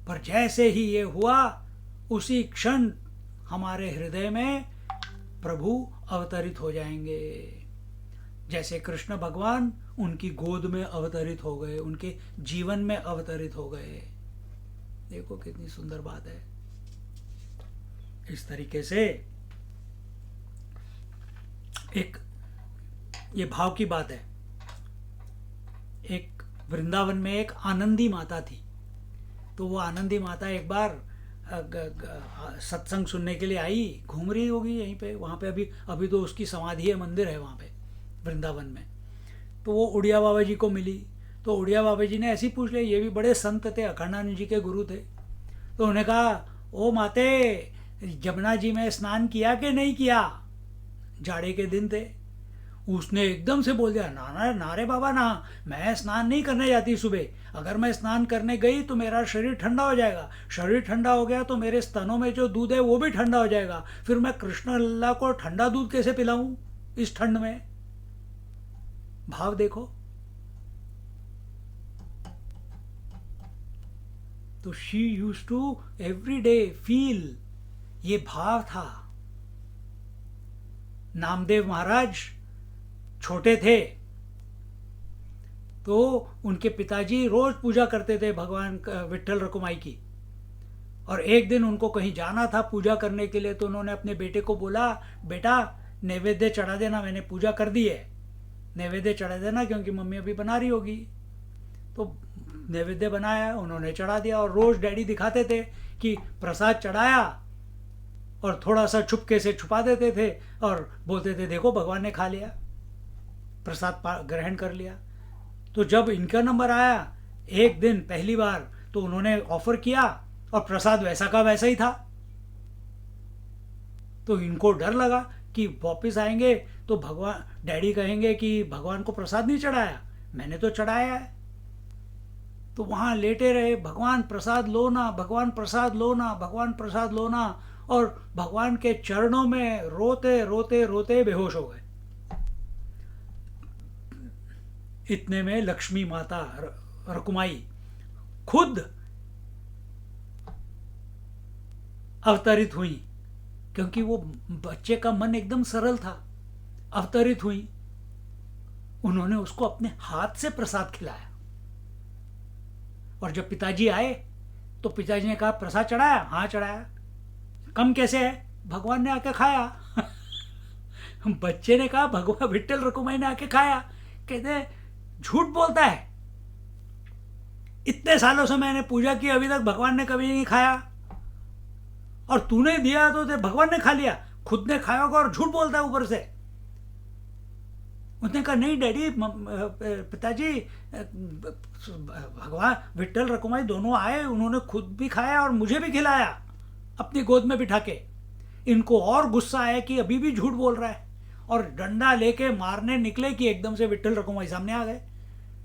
पर जैसे ही ये हुआ, उसी क्षण हमारे हृदय में प्रभु अवतरित हो जाएंगे। जैसे कृष्ण भगवान उनकी गोद में अवतरित हो गए, उनके जीवन में अवतरित हो गए। देखो कितनी सुंदर बात है। इस तरीके से एक ये भाव की बात है। एक वृंदावन में एक आनंदी माता थी। तो वो आनंदी माता एक बार सत्संग सुनने के लिए आई, घूम रही होगी यहीं पे, वहाँ पे अभी तो उसकी समाधि है, मंदिर है वहाँ पे वृंदावन में। तो वो उड़िया बाबा जी को मिली। तो उड़िया बाबा जी ने ऐसे ही पूछ लिया, ये भी बड़े संत थे, अखंडानंद जी के गुरु थे। तो उन्होंने कहा, ओ माते, जमुना जी में स्नान किया कि नहीं किया? जाड़े के दिन थे। उसने एकदम से बोल दिया, ना ना ना रे बाबा ना, मैं स्नान नहीं करने जाती सुबह। अगर मैं स्नान करने गई तो मेरा शरीर ठंडा हो जाएगा, शरीर ठंडा हो गया तो मेरे स्तनों में जो दूध है वो भी ठंडा हो जाएगा, फिर मैं कृष्ण लल्ला को ठंडा दूध कैसे पिलाऊं इस ठंड में। भाव देखो। तो she use to every day feel, ये भाव था। नामदेव महाराज छोटे थे तो उनके पिताजी रोज पूजा करते थे भगवान विट्ठल रकुमाई की। और एक दिन उनको कहीं जाना था पूजा करने के लिए, तो उन्होंने अपने बेटे को बोला, बेटा नैवेद्य चढ़ा देना, मैंने पूजा कर दी है, नैवेद्य चढ़ा देना, क्योंकि मम्मी अभी बना रही होगी। तो नैवेद्य बनाया, उन्होंने चढ़ा दिया। और रोज डैडी दिखाते थे कि प्रसाद चढ़ाया और थोड़ा सा छुपके से छुपा देते थे और बोलते थे देखो भगवान ने खा लिया, प्रसाद ग्रहण कर लिया। तो जब इनका नंबर आया एक दिन पहली बार, तो उन्होंने ऑफर किया और प्रसाद वैसा का वैसा ही था। तो इनको डर लगा कि वापस आएंगे तो भगवान, डैडी कहेंगे कि भगवान को प्रसाद नहीं चढ़ाया, मैंने तो चढ़ाया है। तो वहां लेटे रहे, भगवान प्रसाद लो ना, भगवान प्रसाद लो ना, भगवान प्रसाद लो ना, और भगवान के चरणों में रोते रोते रोते बेहोश हो गए। इतने में लक्ष्मी माता रकुमाई खुद अवतरित हुई, क्योंकि वो बच्चे का मन एकदम सरल था। अवतरित हुई, उन्होंने उसको अपने हाथ से प्रसाद खिलाया। और जब पिताजी आए तो पिताजी ने कहा प्रसाद चढ़ाया? हाँ चढ़ाया। कम कैसे है? भगवान ने आके खाया। बच्चे ने कहा भगवान विट्ठल रकुमाई ने आके खाया। कहते झूठ बोलता है, इतने सालों से मैंने पूजा की, अभी तक भगवान ने कभी नहीं खाया, और तूने दिया तो भगवान ने खा लिया, खुद ने खाया होगा और झूठ बोलता है ऊपर से। उसने कहा नहीं डैडी, पिताजी, भगवान विट्ठल रकुमाई दोनों आए, उन्होंने खुद भी खाया और मुझे भी खिलाया अपनी गोद में बिठा के। इनको और गुस्सा आया कि अभी भी झूठ बोल रहा है, और डंडा लेके मारने निकले कि एकदम से विट्ठल रकुमाई सामने आ गए।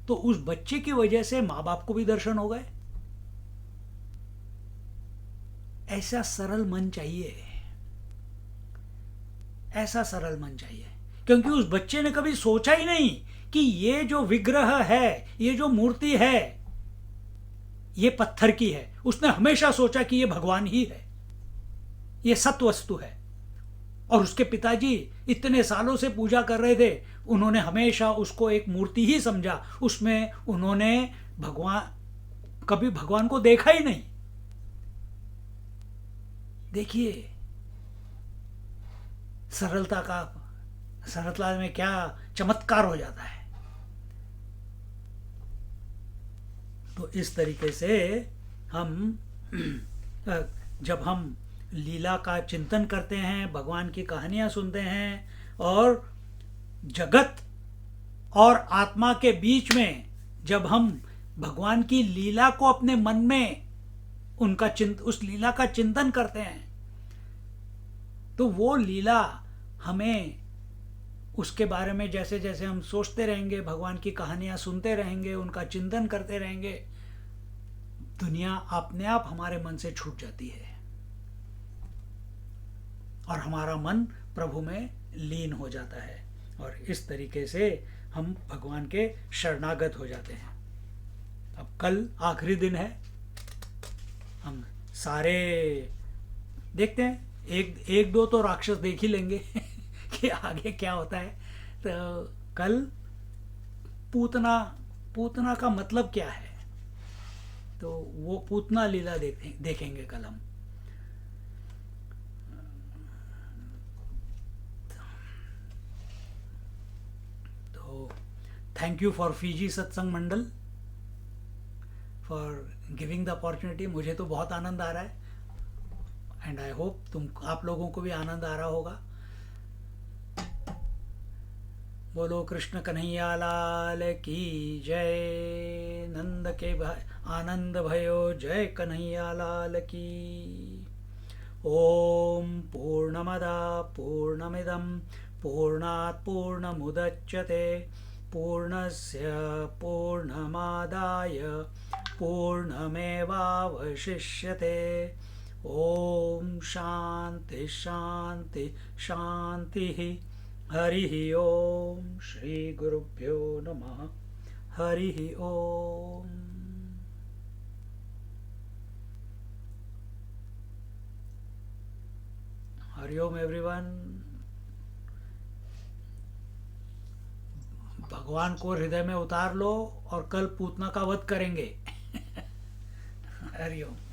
तो उस बच्चे की वजह से माँ बाप को भी दर्शन हो गए। ऐसा सरल मन चाहिए, ऐसा सरल मन चाहिए, क्योंकि उस बच्चे ने कभी सोचा ही नहीं कि ये जो विग्रह है, ये जो मूर्ति है, ये पत्थर की है। उसने हमेशा सोचा कि ये भगवान ही है, ये सत्य वस्तु है। और उसके पिताजी इतने सालों से पूजा कर रहे थे, उन्होंने हमेशा उसको एक मूर्ति ही समझा, उसमें उन्होंने कभी भगवान को देखा ही नहीं। देखिए सरलता में क्या चमत्कार हो जाता है। तो इस तरीके से हम जब हम लीला का चिंतन करते हैं, भगवान की कहानियां सुनते हैं, और जगत और आत्मा के बीच में जब हम भगवान की लीला को अपने मन में उस लीला का चिंतन करते हैं, तो वो लीला हमें उसके बारे में जैसे जैसे हम सोचते रहेंगे, भगवान की कहानियां सुनते रहेंगे, उनका चिंतन करते रहेंगे, दुनिया अपने आप हमारे मन से छूट जाती है और हमारा मन प्रभु में लीन हो जाता है। और इस तरीके से हम भगवान के शरणागत हो जाते हैं। अब कल आखिरी दिन है, हम सारे देखते हैं, एक दो तो राक्षस देख ही लेंगे कि आगे क्या होता है। तो कल पूतना का मतलब क्या है, तो वो पूतना लीला देखेंगे कल हम। तो थैंक यू फॉर फीजी सत्संग मंडल फॉर गिविंग द अपॉर्चुनिटी। मुझे तो बहुत आनंद आ रहा है, एंड आई होप आप लोगों को भी आनंद आ रहा होगा। बोलो कृष्ण कन्हैया लाल की जय। नंद के आनंद भयो जय कन्हैया लाल की। ओम पूर्णमदा पूर्णमिदं पूर्णात् पूर्णमुदच्यते पूर्णस्य पूर्णमादाय पूर्णमेवावशिष्यते। ओम शांति शांति शांति। हरिः ओम। श्री गुरुभ्यो नमः। हरिः ओम। हरिओम एवरीवन। भगवान को हृदय में उतार लो और कल पूतना का वध करेंगे। हरिओम।